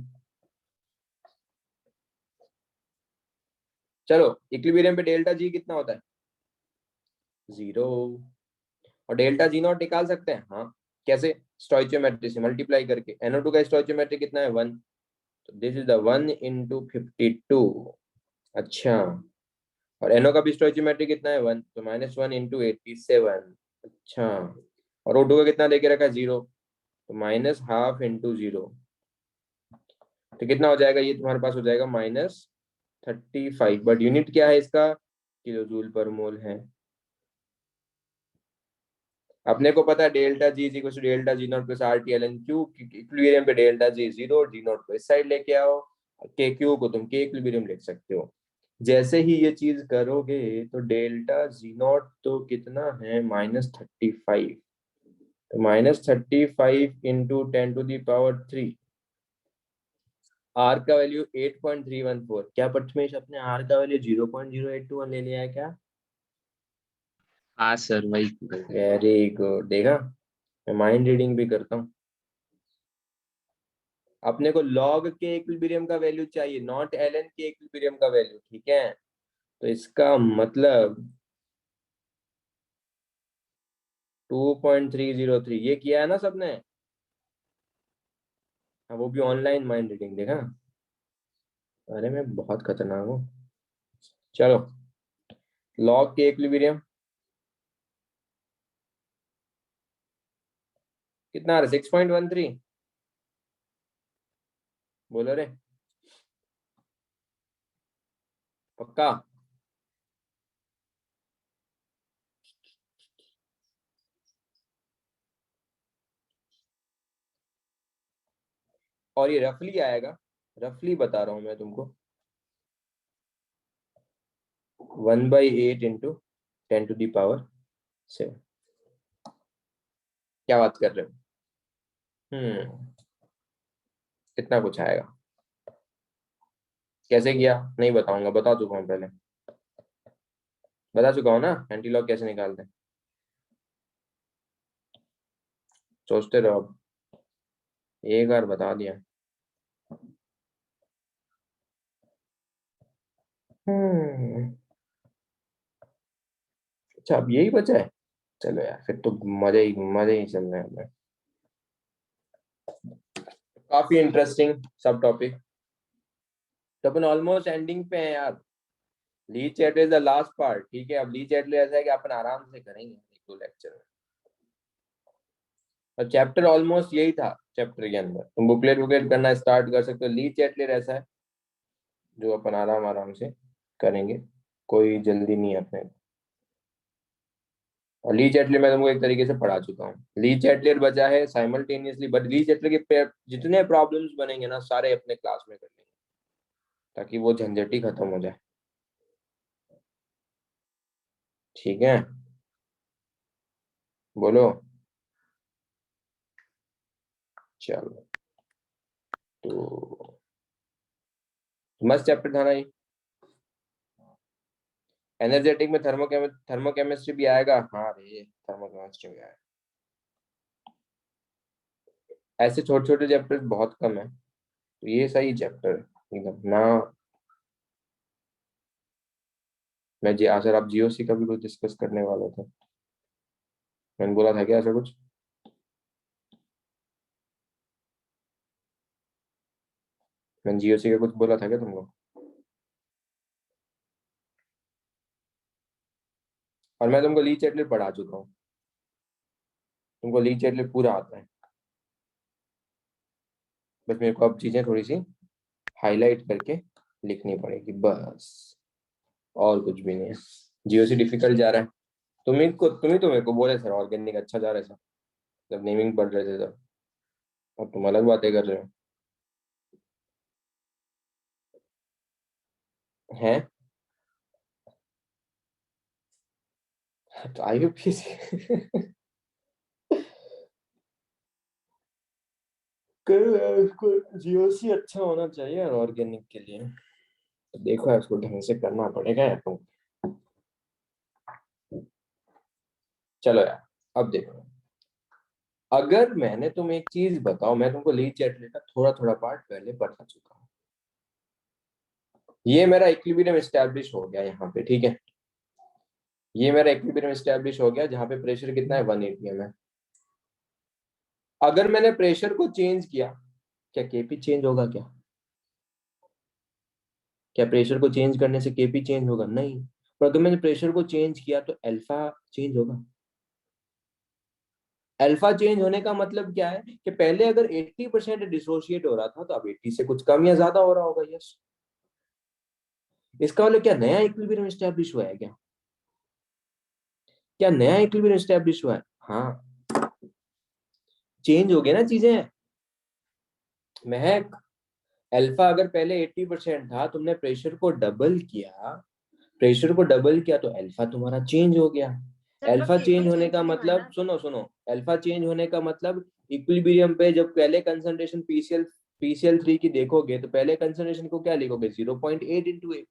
चलो इक्विलिब्रियम पे डेल्टा जी कितना होता है? 0। और डेल्टा जी नॉट निकाल सकते हैं? हाँ। कैसे? स्टोइचियोमेट्री से मल्टीप्लाई करके। NO2 का स्टोइचियोमेट्री कितना है? 1। तो दिस इज द 1 into 52। अच्छा। और NO का भी स्टोइचियोमेट्री कितना है? 1। तो -1 into 87। अच्छा। और O2 का कितना देके रखा है? 0। तो -12 into 0। तो कितना हो जाएगा ये तुम्हारे पास? हो जाएगा -35। बट यूनिट क्या है इसका? किलो जूल पर मोल है। अपने को पता है delta G equal to delta G not plus R T L N Q. Equilibrium पे डेल्टा जी 0 और जी नॉट को इस साइड लेके आओ, के क्यू को तुम के इक्विलिब्रियम लिख सकते हो। जैसे ही ये चीज करोगे तो डेल्टा जी नॉट तो कितना है? -35। तो -35 इंटू 10⁻³ आर का वैल्यू 8.314। क्या पटमेश अपने आर का वैल्यू 0.0821 ले लिया है क्या? हाँ सर वही। Very good. देखा, मैं माइंड रीडिंग भी करता हूँ। अपने को लॉग के इक्विलिब्रियम का वैल्यू चाहिए, नॉट ln के इक्विलिब्रियम का वैल्यू। ठीक है, तो इसका मतलब 2.303 ये किया है ना सबने? हाँ, वो भी ऑनलाइन माइंड रीडिंग। देखा, अरे मैं बहुत खतरनाक हूँ। चलो लॉग के इक्विलिब्रियम कितना आ रहा है? 6.13। बोलो रे, पक्का? और ये रफली आएगा, रफली बता रहा हूं मैं तुमको, 1/8 इंटू 10⁻7। क्या बात कर रहे हो? कितना कुछ आएगा। कैसे किया नहीं बताऊंगा, बता चुका हूँ पहले, बता चुका हूँ ना एंटीलॉग कैसे निकालते हैं। सोचते रहो, अब एक बार बता दिया। अच्छा अब यही बचा है, चलो यार फिर तो मजे ही चल रहे हैं। काफी इंटरेस्टिंग सब टॉपिक। तो अपन ऑलमोस्ट एंडिंग पे हैं यार। Le Chatelier is the last part, ठीक है। अब ली चैट ऐसा है कि अपन आराम से करेंगे एक दो लेक्चर में। और चैप्टर ऑलमोस्ट यही था, चैप्टर के अंदर तुम बुकलेट वुकलेट करना स्टार्ट कर सकते हो। ली चैट ऐसा है जो अपन आराम आराम से करेंगे, कोई जल्दी नहीं है अपने। और ली चैटलर मैं तुमको एक तरीके से पढ़ा चुका हूँ। ली चैटलर बचा है साइमल्टेनियसली, बट ली चैटलर के जितने प्रॉब्लम्स बनेंगे ना सारे अपने क्लास में कर लेंगे, ताकि वो झंझट ही खत्म हो जाए, ठीक है। बोलो। चलो तो मस्त चैप्टर था ना ये। एनर्जेटिक में थर्मोकेमिस्ट्री भी आएगा, हाँ रे थर्मोकेमिस्ट्री भी आएगा। ऐसे छोटे छोटे चैप्टर बहुत कम है, तो ये सही चैप्टर है एकदम ना। मैं जी सर आप जीओसी का भी कुछ डिस्कस करने वाले थे, मैंने बोला था क्या ऐसा कुछ। मैंने जीओसी का कुछ बोला था क्या तुमको। और मैं तुमको ली चैटलर पढ़ा चुका हूँ, तुमको ली चैटलर पूरा आता है। बस मेरे को अब चीजें थोड़ी सी हाईलाइट करके लिखनी पड़ेगी बस, और कुछ भी नहीं है। जीओसी डिफिकल्ट जा रहा है, तुम ही तो मेरे को बोले सर ऑर्गेनिक अच्छा जा रहा है सर, जब नेमिंग पढ़ रहे थे तब। अब तुम अलग बातें कर रहे हो हैं। तो आईयूपीएसी जीओसी अच्छा होना चाहिए और ऑर्गेनिक के लिए, तो देखो इसको ढंग से करना पड़ेगा यार तुम। चलो यार अब देखो, अगर मैंने तुम एक चीज बताओ, मैं तुमको ली चैटलर का थोड़ा थोड़ा पार्ट पहले पढ़ा चुका हूँ। ये मेरा इक्विलिब्रियम एस्टैब्लिश हो गया यहाँ पे, ठीक है। ये मेरा इक्विलिब्रियम एस्टैब्लिश हो गया जहाँ पे प्रेशर कितना है 1 atm है। अगर मैंने प्रेशर को चेंज किया, क्या केपी चेंज होगा क्या? क्या प्रेशर को चेंज करने से केपी चेंज होगा? नहीं। पर अगर मैंने प्रेशर को चेंज किया तो अल्फा चेंज होगा। अल्फा चेंज होने का मतलब क्या है कि पहले अगर 80% डिसोशिएट हो रहा था तो अब 80 से कुछ कम या ज्यादा हो रहा होगा। यस, इसका मतलब क्या नया इक्विलिब्रियम एस्टैब्लिश हुआ है क्या? क्या नया इक्विलिब्रियम एस्टैब्लिश हुआ है? हाँ, चेंज हो गया ना चीजें। महक, अल्फा अगर पहले 80% था, तुमने प्रेशर को डबल किया, प्रेशर को डबल किया तो अल्फा तुम्हारा चेंज हो गया। सर पर अल्फा केपी चेंज होने चेंज का नहीं हुआ मतलब ना। सुनो सुनो, अल्फा चेंज होने का मतलब इक्विलिब्रियम पे जब पहले कंसंट्रेशन पीसीएल 3 की देखोगे तो पहले कंसंट्रेशन को क्या लिखोगे 0.8 इंटू ए।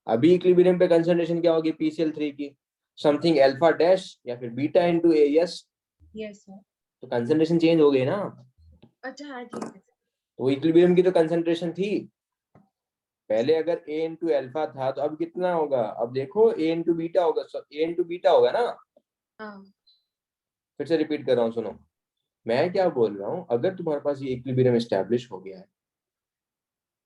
अभी इक्विलिब्रियम पे कंसंट्रेशन क्या होगी पीसीएल 3 की, समथिंग अल्फा डैश या फिर beta into A. Yes, yes sir. तो कंसंट्रेशन चेंज हो गई ना। अच्छा हाँ ठीक है। तो इक्विलिब्रियम की तो कंसंट्रेशन थी पहले, अगर ए इंटू अल्फा था तो अब कितना होगा, अब देखो ए इंटू बीटा होगा, ए इंटू बीटा होगा ना। हाँ फिर से रिपीट कर रहा हूँ सुनो, मैं क्या बोल रहा हूँ, अगर तुम्हारे पास ये इक्विलिब्रियम एस्टैब्लिश हो गया है,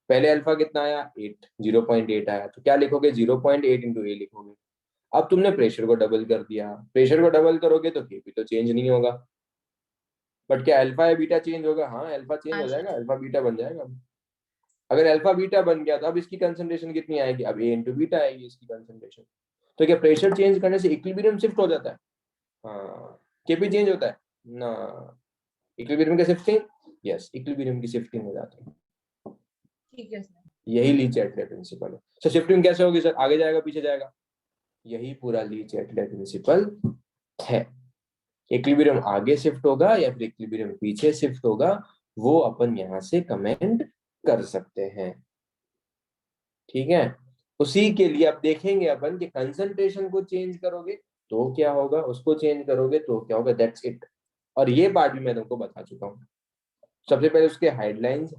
पहले अल्फा कितना आया 8, 0.8 आया, तो क्या लिखोगे 0.8 इंटू ए लिखोगे। अब तुमने प्रेशर को डबल कर दिया, प्रेशर को डबल करोगे तो केपी तो चेंज नहीं होगा, बट क्या अल्फा या बीटा चेंज होगा? हाँ अल्फा चेंज हाँ हो सर। जाएगा, अल्फा बीटा बन जाएगा। अगर अल्फा बीटा बन गया तो अब इसकी कंसंट्रेशन कितनी आएगी, अब ए इंटू बीटा आएगी इसकी कंसंट्रेशन। तो क्या प्रेशर चेंज करने से इक्विलिब्रियम शिफ्ट हो जाता है? हाँ। केपी चेंज होता है ना, इक्विलिब्रियम की शिफ्टिंग, यस इक्विलिब्रियम की शिफ्टिंग हो जाती है। ठीक है सर। यही ली चैटलर प्रिंसिपल है। सर शिफ्टिंग कैसे होगी सर, आगे जाएगा पीछे जाएगा? यही पूरा ली चैटलर प्रिंसिपल है। इक्विलिब्रियम आगे शिफ्ट होगा या फिर इक्विलिब्रियम पीछे शिफ्ट होगा, वो अपन यहाँ से कमेंट कर सकते हैं। ठीक है, उसी के लिए अब देखेंगे अपन कि कंसंट्रेशन को चेंज करोगे तो क्या होगा, उसको चेंज करोगे तो क्या होगा, दैट्स इट। और ये पार्ट भी मैं तुमको बता चुका हूँ। सबसे पहले उसके हेडलाइंस,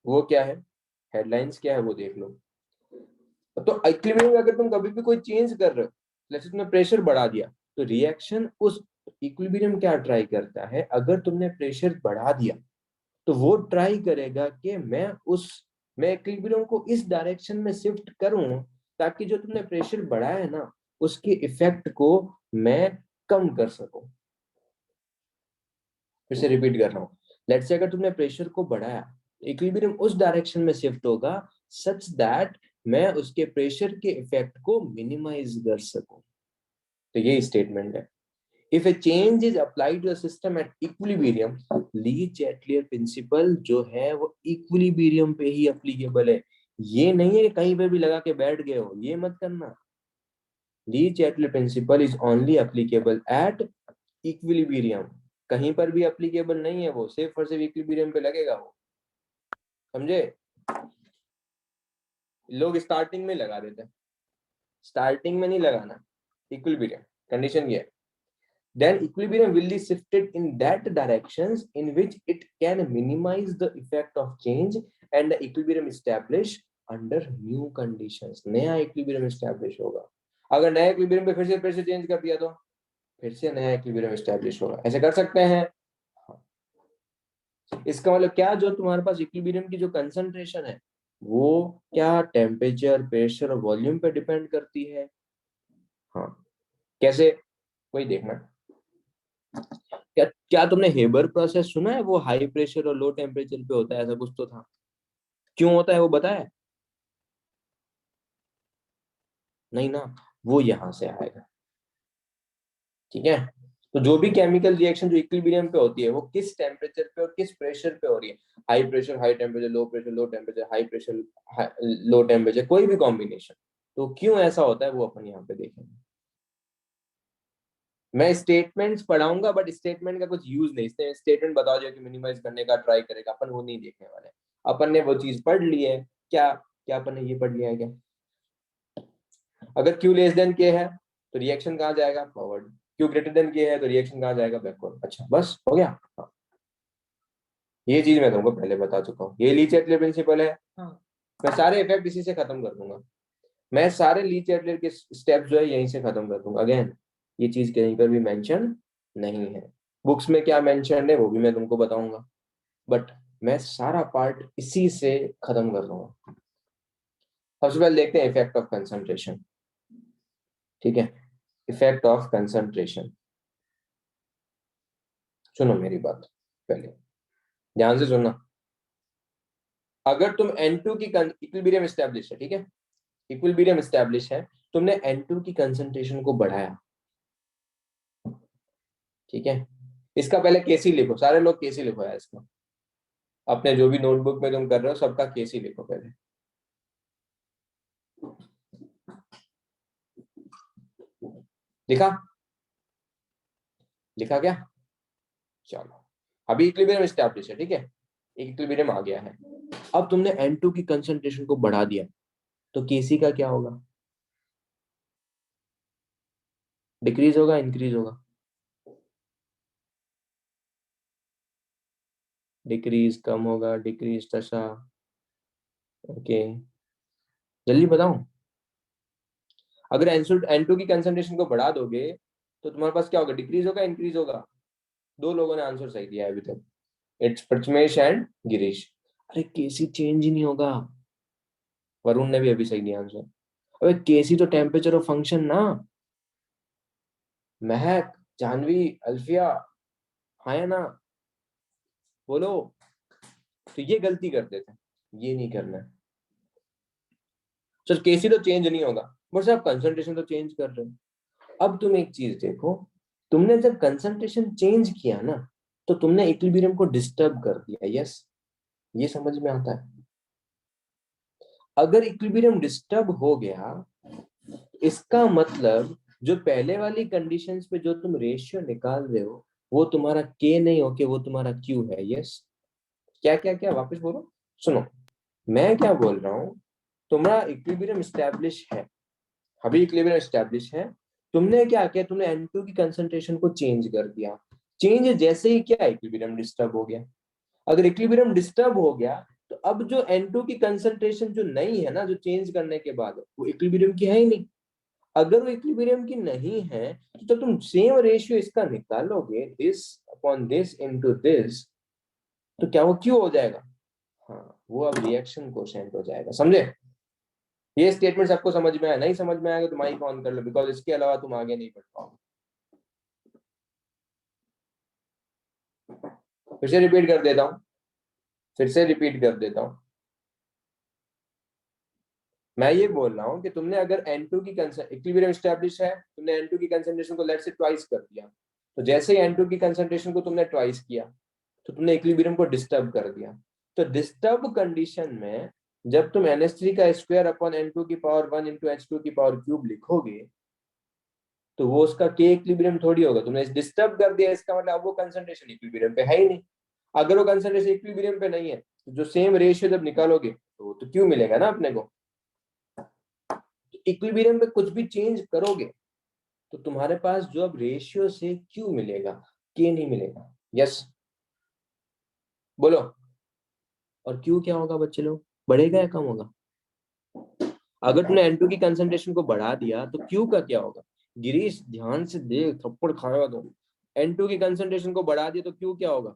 वो क्या है, हेडलाइंस क्या है वो देख लो। तो इक्विलिब्रियम में अगर तुम कभी भी कोई चेंज कर रहे हो, जैसे तुमने प्रेशर बढ़ा दिया, तो रिएक्शन उस इक्विलिब्रियम क्या ट्राई करता है, अगर तुमने प्रेशर बढ़ा दिया तो वो ट्राई करेगा कि मैं इक्विलिब्रियम को इस डायरेक्शन में शिफ्ट करूं ताकि जो तुमने प्रेशर बढ़ाया है ना उसके इफेक्ट को मैं कम कर सकूं। फिर से रिपीट कर रहा हूं, लेट्स से अगर तुमने प्रेशर को बढ़ाया, इक्विलिब्रियम उस डायरेक्शन में शिफ्ट होगा सच दैट मैं उसके प्रेशर के इफेक्ट को मिनिमाइज कर सकूं। तो ये स्टेटमेंट है। If a change is applied to a system at equilibrium, Le Chatelier principle जो है वो इक्विलिब्रियम पे ही एप्लीकेबल है। ये नहीं है कि कहीं पे भी लगा के बैठ गए हो, ये मत करना। Le Chatelier principle is only applicable at equilibrium, कहीं पर भी एप्लीकेबल नहीं है वो, सिर्फ और सिर्फ इक्विलिब्रियम पे लगेगा वो। समझे? लोग स्टार्टिंग में लगा देते हैं, स्टार्टिंग में नहीं लगाना। इक्विलिब्रियम कंडीशन ये है, then equilibrium will be shifted in that directions in which it can minimize the effect of change and the equilibrium established under new conditions। नया equilibrium establish होगा। अगर नया equilibrium पे फिर से प्रेशर चेंज कर दिया तो फिर से नया equilibrium establish होगा। ऐसे कर सकते हैं। इसका मतलब क्या, जो तुम्हारे पास equilibrium की जो कंसंट्रेशन है वो क्या टेम्परेचर, प्रेशर और वॉल्यूम पे डिपेंड करती है। हाँ, कैसे, वही देखना। क्या तुमने हेबर प्रोसेस सुना है? वो हाई प्रेशर और लो टेम्परेचर पे होता है, ऐसा कुछ तो था। क्यों होता है वो बताया? नहीं ना, वो यहां से आएगा। ठीक है, तो जो भी केमिकल रिएक्शन जो इक्विलिब्रियम पे होती है वो किस टेम्परेचर पे और किस प्रेशर पे हो रही है, high pressure high temperature, low pressure low temperature, high pressure low temperature, कोई भी कॉम्बिनेशन। तो क्यों ऐसा होता है वो अपन यहाँ पे देखेंगे। मैं स्टेटमेंट्स पढ़ाऊंगा बट स्टेटमेंट का कुछ यूज नहीं, स्टेटमेंट बताओ जो कि मिनिमाइज करने का ट्राई करेगा, अपन वो नहीं देखने वाले। अपन ने वो चीज पढ़ ली है। क्या क्या अपन ने ये पढ़ लिया है क्या? अगर Q लेस देन K है तो रिएक्शन कहाँ जाएगा, forward. Q greater than K है तो रिएक्शन कहाँ जाएगा, बैकवर्ड। अच्छा बस हो गया। हाँ, ये चीज मैं तुमको पहले बता चुका हूँ। ये ली-चैटलियर प्रिंसिपल है। हाँ, मैं सारे इफेक्ट इसी से खत्म कर दूंगा। मैं सारे ली-चैटलियर के स्टेप्स जो है यहीं से खत्म कर दूंगा। अगेन ये चीज कहीं पर भी मेंशन नहीं है। बुक्स में क्या मेंशन है वो भी मैं तुमको बताऊंगा, बट मैं सारा पार्ट इसी से खत्म कर दूंगा। सबसे पहले देखते हैं इफेक्ट ऑफ कंसंट्रेशन। ठीक है, इफेक्ट ऑफ कंसंट्रेशन, सुनो मेरी बात पहले ध्यान से सुनना। अगर तुम N2 की इक्विलिब्रियम एस्टैब्लिश है, ठीक है, इक्विलिब्रियम एस्टैब्लिश है, तुमने N2 की कंसंट्रेशन को बढ़ाया, ठीक है, इसका पहले केसी लिखो, सारे लोग केसी लिखो यार इसका, अपने जो भी नोटबुक में तुम कर रहे हो सबका केसी लिखो पहले। लिखा? लिखा क्या? चलो, अभी इक्विलिब्रियम एस्टैब्लिश है, ठीक है, इक्विलिब्रियम आ गया है। अब तुमने N2 की कंसंट्रेशन को बढ़ा दिया तो केसी का क्या होगा, डिक्रीज होगा इंक्रीज होगा? डिक्रीज, कम होगा, डिक्रीज, दशा। ओके, जल्दी बताऊं। अगर N2 की कंसंट्रेशन को बढ़ा दोगे तो तुम्हारे पास क्या होगा, डिक्रीज होगा इंक्रीज होगा? दो लोगों ने आंसर सही दिया है अभी तक, इट्स प्रथमेश एंड गिरीश। अरे केसी चेंज ही नहीं होगा, वरुण ने भी अभी सही दिया आंसर। अबे केसी तो टेम्परेचर ऑफ फंक्शन ना। महक, जानवी, अल्फिया, हाँ या ना, बोलो। तो ये गलती करते थे, ये नहीं करना है। चल केसी तो चेंज नहीं होगा, बस आप कंसंट्रेशन तो चेंज कर रहे हो। अब तुम एक चीज देखो, तुमने जब कंसंट्रेशन चेंज किया ना तो तुमने इक्विलिब्रियम को डिस्टर्ब कर दिया। यस, ये समझ में आता है। अगर इक्विलिब्रियम डिस्टर्ब हो गया, इसका मतलब जो पहले वाली कंडीशंस पे जो तुम रेशियो निकाल रहे हो वो तुम्हारा के नहीं होके वो तुम्हारा क्यू है। यस, क्या क्या क्या, वापस बोलो। सुनो, मैं क्या बोल रहा हूँ, तुम्हारा इक्विलिब्रियम एस्टैब्लिश है, अभी इक्विलिब्रियम एस्टैब्लिश है, तुमने क्या किया, तुमने N2 की कंसंट्रेशन को चेंज कर दिया। चेंज जैसे ही क्या, इक्विलिब्रियम डिस्टर्ब हो गया। अगर इक्विलिब्रियम डिस्टर्ब हो गया तो अब जो N2 की कंसंट्रेशन जो नहीं है ना, जो चेंज करने के बाद, वो इक्विलिब्रियम की है ही नहीं। अगर वो इक्विलिब्रियम की नहीं है तो जब तुम सेम रेशियो इसका निकालोगे, this upon this into this, तो क्या वो क्यों हो जाएगा? हाँ, वो अब रिएक्शन कोशेंट हो जाएगा। समझे? ये स्टेटमेंट सबको समझ में आया? नहीं समझ में आएगा तो माइक ऑन कर लो, बिकॉज इसके अलावा तुम आगे नहीं बढ़ पाओगे। फिर से रिपीट कर देता हूँ, फिर से रिपीट कर देता हूँ। मैं ये बोल रहा हूँ कि तुमने अगर N2 की इक्विलिब्रियम एस्टैब्लिश है, तुमने N2 की कंसंट्रेशन को लेट्स से ट्वाइस कर दिया, तो जैसे ही N2 की कंसंट्रेशन को तुमने ट्वाइस किया तो तुमने इक्विलिब्रियम को डिस्टर्ब कर दिया। तो डिस्टर्ब कंडीशन में जब तुम NH3 का स्क्वायर अपॉन N2 की पावर 1 इंटू H2 की पावर क्यूब लिखोगे तो वो उसका के इक्विलिब्रियम थोड़ी होगा, तुमने डिस्टर्ब कर दिया, इसका मतलब अब वो कंसंट्रेशन इक्विलिब्रियम पे है ही नहीं। अगर वो कंसंट्रेशन इक्विलिब्रियम पे नहीं है तो जो सेम रेशियो जब निकालोगे तो क्यों मिलेगा ना अपने को। इक्विलिब्रियम में कुछ भी चेंज करोगे तो तुम्हारे पास जो अब रेशियो से क्यू मिलेगा, के नहीं मिलेगा। यस, बोलो। और क्यू क्या होगा बच्चे लोग, बढ़ेगा या कम होगा? अगर तुमने N2 की कंसंट्रेशन को बढ़ा दिया तो क्यू का क्या होगा? गिरीश ध्यान से देख, थप्पड़ खाएगा तो। N2 की कंसंट्रेशन को बढ़ा दिया तो क्यू क्या होगा?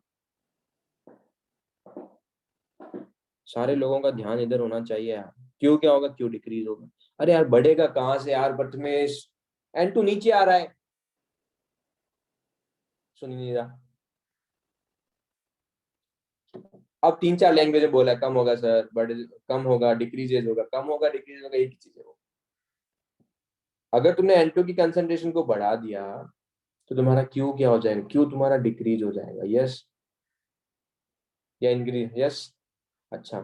सारे लोगों का ध्यान इधर होना चाहिए यार। क्यू क्या होगा? क्यू डिक्रीज होगा। अरे यार बढ़ेगा कहां से यार प्रथमेश, N2 नीचे आ रहा है, सुन नहीं रहा। अब 3-4 लैंग्वेज में बोला कम होगा सर, बढ़ कम होगा, डिक्रीजेज होगा, कम होगा डिक्रीज होगा, एक ही चीज है वो। अगर तुमने N2 की कंसंट्रेशन को बढ़ा दिया तो तुम्हारा क्यू क्या हो जाएगा? क्यू तुम्हारा डिक्रीज हो जाएगा। यस या इंक्रीज? यस। अच्छा,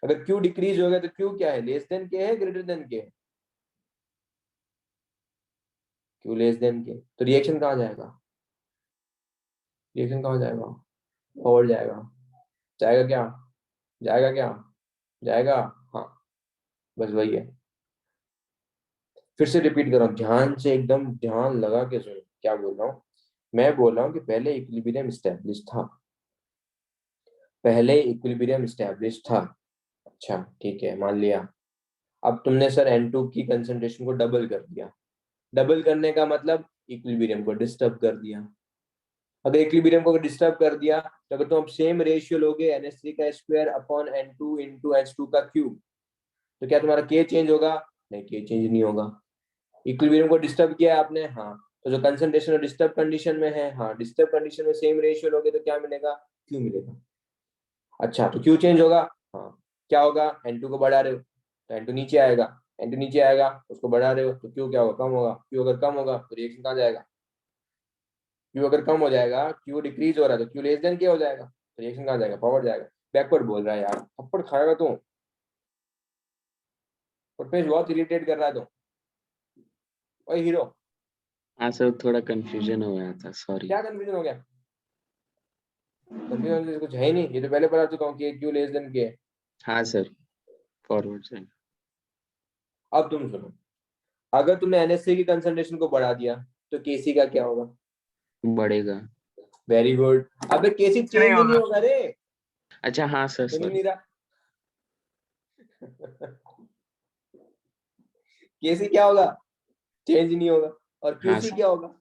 अगर क्यू डिक्रीज हो गया तो क्यू क्या है? लेस देन के है, ग्रेटर देन के है? क्यू लेस देन के, तो रिएक्शन कहाँ जाएगा? रिएक्शन कहाँ जाएगा? फॉरवर्ड जाएगा। जाएगा क्या? जाएगा क्या? जाएगा। हाँ, बस वही है। फिर से रिपीट कर रहा हूँ, ध्यान से एकदम ध्यान लगा के सुनो क्या बोल रहा हूँ। मैं बोल रहा हूँ कि पहले इक्विलिब्रियम एस्टैब्लिश था, पहले इक्विलिब्रियम एस्टैब्लिश था। अच्छा ठीक है, मान लिया। अब तुमने सर N2 की कंसंट्रेशन को डबल कर दिया। डबल करने का मतलब इक्विलिब्रियम को डिस्टर्ब कर दिया। अगर इक्विलिब्रियम को डिस्टर्ब कर दिया तो अगर तुम सेम रेशियो लोगे NH3 का square upon N2 into H2 का क्यूब, तो क्या तुम्हारा के चेंज होगा? नहीं, के चेंज नहीं होगा। इक्विलिब्रियम को डिस्टर्ब किया है आपने, हाँ, तो जो कंसंट्रेशन डिस्टर्ब कंडीशन में है, हाँ, डिस्टर्ब कंडीशन में सेम रेशियो लोगे तो क्या मिलेगा? क्यू मिलेगा। अच्छा, तो क्यू चेंज होगा। हाँ, क्या होगा? N2 को बढ़ा रहे हो तो N2 नीचे आएगा, N2 नीचे आएगा, उसको बढ़ा रहे हो तो क्यू क्या होगा? कम होगा। क्यू अगर कम होगा तो रिएक्शन कहाँ जाएगा? क्यू अगर कम हो जाएगा, क्यू डिक्रीज हो रहा है तो क्यू लेस देन क्या हो जाएगा? तो रिएक्शन कहाँ जाएगा? फॉरवर्ड जाएगा। बैकवर्ड बोल रहा है यार, थप्पड़ खाएगा तू। और पेज बहुत इरिटेट कर रहा है तो। ओए हीरो, हाँ सर, थोड़ा कंफ्यूजन हो गया था, सॉरी। क्या कंफ्यूजन हो गया? कंफ्यूजन कुछ है ही नहीं, ये तो पहले बता चुका हूँ कि क्यू लेस देन के। हाँ सर, फॉरवर्ड से अब तुम सुनो, अगर तुमने NH3 की कंसंट्रेशन को बढ़ा दिया तो Kc का क्या होगा? बढ़ेगा। Very good. अबे Kc चेंज नहीं होगा रे, अच्छा हाँ सर, सुन ही सॉरी। नहीं रहा। Kc क्या होगा? चेंज नहीं होगा। और हाँ Qc सर, क्या होगा?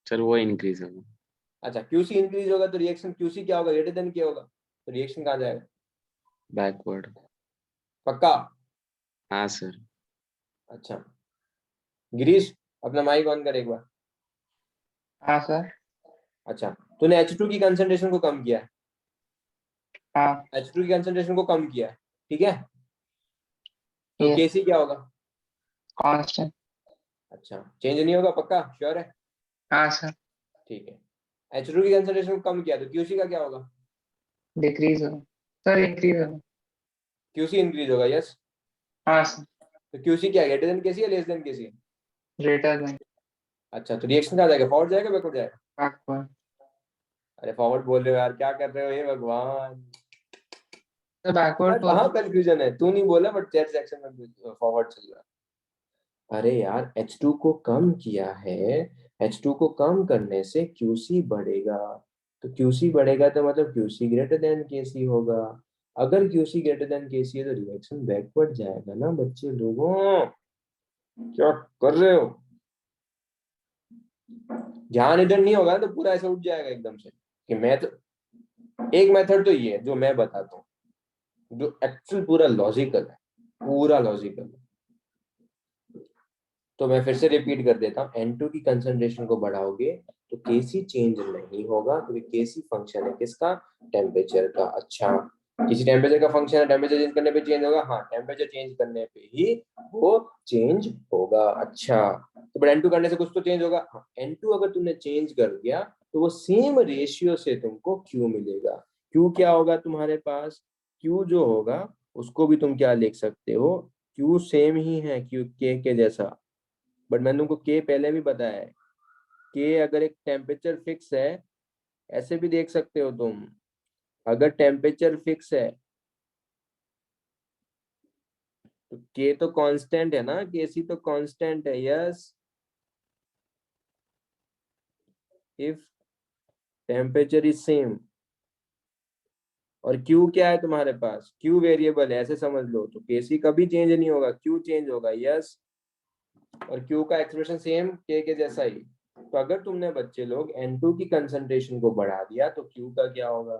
सर वो इंक्रीज होगा। अच्छा, Qc इंक्रीज होगा तो रिएक्शन Qc क्या होगा? ग्रेटर देन क्या होगा? तो रिएक्शन कहाँ जाएगा? बैकवर्ड। पक्का? हाँ सर। अच्छा, गिरीश अपना माइक ऑन कर एक बार। हाँ सर। अच्छा, तूने H2 की कंसंट्रेशन को कम किया है, हाँ। H2 की कंसंट्रेशन को कम किया है, ठीक है, तो ये Kc क्या होगा? कांस्टेंट। अच्छा, चेंज नहीं होगा, पक्का श्योर है? हाँ सर। ठीक है, H2 की कंसंट्रेशन को कम किया तो Qc का क्या होगा? डिक्रीज होगा सर, इंक्रीज होगा। Qc इंक्रीज होगा। यस, हाँ सर। तो Qc क्या है? ग्रेटर देन Kc या less than Kc? Greater than. अच्छा, तो रिएक्शन कहाँ जाएगा? फॉरवर्ड जाएगा, बैकवर्ड जाएगा? बैकवर्ड। अरे फॉरवर्ड बोल रहे हो यार, क्या कर रहे हो ये भगवान। तो बैकवर्ड कहाँ कंफ्यूजन है, तू नहीं बोला बट चैट सेक्शन में फॉरवर्ड चल रहा है। अरे यार H2 को कम किया है, H2 को कम करने से QC बढ़ेगा, तो QC बढ़ेगा तो मतलब QC ग्रेटर देन KC होगा। अगर QC ग्रेटर देन KC है तो रिएक्शन बैकवर्ड जाएगा ना बच्चे लोगों, क्या कर रहे हो। ध्यान इधर नहीं होगा तो पूरा ऐसे उठ जाएगा एकदम से कि मैं तो, एक मेथड तो ये है जो मैं बताता हूँ, जो एक्चुअल पूरा लॉजिकल है, पूरा लॉजिकल है। तो मैं फिर से रिपीट कर देता हूँ, N2 की कंसंट्रेशन को बढ़ाओगे तो Kc चेंज नहीं होगा, क्योंकि Kc फंक्शन है किसका, टेम्परेचर का। अच्छा, किसी टेम्परेचर का फंक्शन है, टेम्परेचर चेंज करने पे चेंज होगा, हाँ टेम्परेचर चेंज करने पे ही वो चेंज होगा। अच्छा, तो बट N2 करने से कुछ तो चेंज होगा, हाँ N2 अगर तुमने चेंज कर दिया तो वो सेम रेशियो से तुमको Q मिलेगा। Q क्या होगा तुम्हारे पास, Q जो होगा उसको भी तुम क्या लिख सकते हो, Q सेम ही है Q K के जैसा, बट मैंने तुमको के पहले भी बताया है, के अगर एक टेम्परेचर फिक्स है, ऐसे भी देख सकते हो तुम, अगर टेम्परेचर फिक्स है तो के तो कांस्टेंट है ना, केसी तो कांस्टेंट है। Yes, if temperature is same, और क्यू क्या है तुम्हारे पास, क्यू वेरिएबल है ऐसे समझ लो, तो केसी कभी चेंज नहीं होगा, क्यू चेंज होगा। यस, और क्यू का एक्सप्रेशन सेम के जैसा ही। तो अगर तुमने बच्चे लोग N2 की कंसंट्रेशन को बढ़ा दिया तो क्यू का क्या होगा,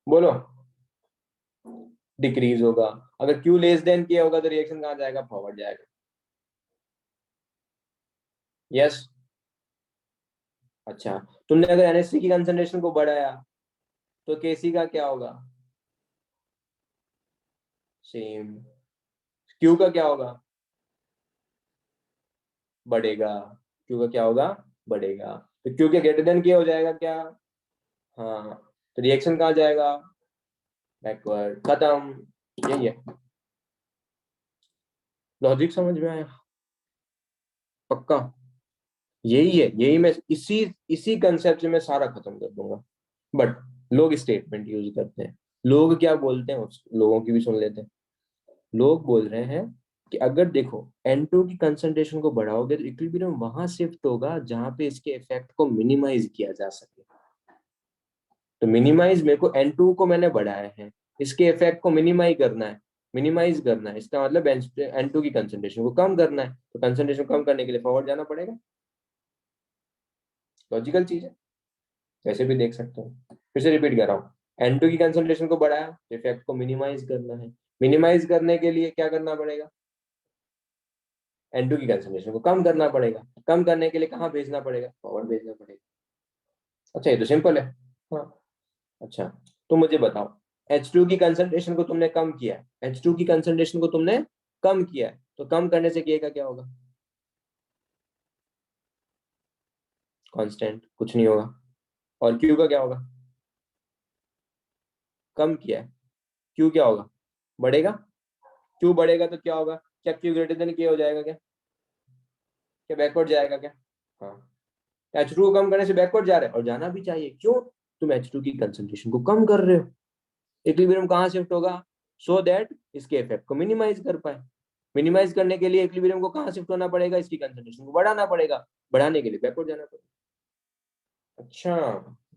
बोलो, डिक्रीज होगा। अगर क्यू लेस देन किया होगा तो रिएक्शन कहाँ जाएगा, फॉरवर्ड जाएगा। यस, अच्छा, तुमने अगर NH3 की कंसंट्रेशन को बढ़ाया तो केसी का क्या होगा, सेम। क्यू का क्या होगा, बढ़ेगा। क्यू का क्या होगा, बढ़ेगा। तो क्यू के ग्रेटर देन के हो जाएगा क्या, हाँ, तो रिएक्शन कहाँ जाएगा, बैकवर्ड, खत्म। यही है लॉजिक, समझ में आया, पक्का। यही है, यही मैं इसी इसी कंसेप्ट से मैं सारा खत्म कर दूंगा। बट लोग स्टेटमेंट यूज करते हैं, लोग क्या बोलते हैं, उस लोगों की भी सुन लेते हैं। लोग बोल रहे हैं कि अगर देखो N2 की कंसंट्रेशन को बढ़ाओगे तो इक्विलिब्रियम वहां शिफ्ट होगा जहां पे इसके इफेक्ट को मिनिमाइज किया जा सके। तो मिनिमाइज, मेरे को N2 को मैंने बढ़ाया है, इसके इफेक्ट को मिनिमाइज करना है, मिनिमाइज करना है, इसका मतलब N2 की कंसंट्रेशन को कम करना है, तो कंसंट्रेशन कम करने के लिए फॉरवर्ड जाना पड़ेगा। लॉजिकल चीज है, वैसे भी देख सकते हो। फिर से रिपीट कर रहा हूँ, N2 की कंसंट्रेशन को बढ़ाया, इफेक्ट को मिनिमाइज करना है, मिनिमाइज करने के लिए क्या करना पड़ेगा, N2 की कंसंट्रेशन को कम करना पड़ेगा, कम करने के लिए कहाँ भेजना पड़ेगा, फॉरवर्ड भेजना पड़ेगा। अच्छा, ये तो सिंपल है। हाँ, अच्छा, तो मुझे बताओ, H2 की कंसंट्रेशन को तुमने कम किया है, H2 की कंसंट्रेशन को तुमने कम किया है, तो कम करने से K का क्या होगा, कांस्टेंट, कुछ नहीं होगा। और Q का क्या होगा, कम किया है, Q क्या होगा, बढ़ेगा। Q बढ़ेगा तो क्या होगा, क्या Q ग्रेटर देन K हो जाएगा क्या, क्या बैकवर्ड जाएगा क्या, हाँ, H2 को कम करने से बैकवर्ड जा रहा है, और जाना भी चाहिए, क्यों, तुम H2 की कंसंट्रेशन को कम कर रहे हो। इक्विलिब्रियम कहाँ शिफ्ट होगा, सो दैट इसके इफेक्ट को मिनिमाइज कर पाए। मिनिमाइज करने के लिए इक्विलिब्रियम को कहाँ शिफ्ट होना पड़ेगा, इसकी कंसंट्रेशन को बढ़ाना पड़ेगा, बढ़ाने के लिए बैकवर्ड जाना पड़ेगा। अच्छा,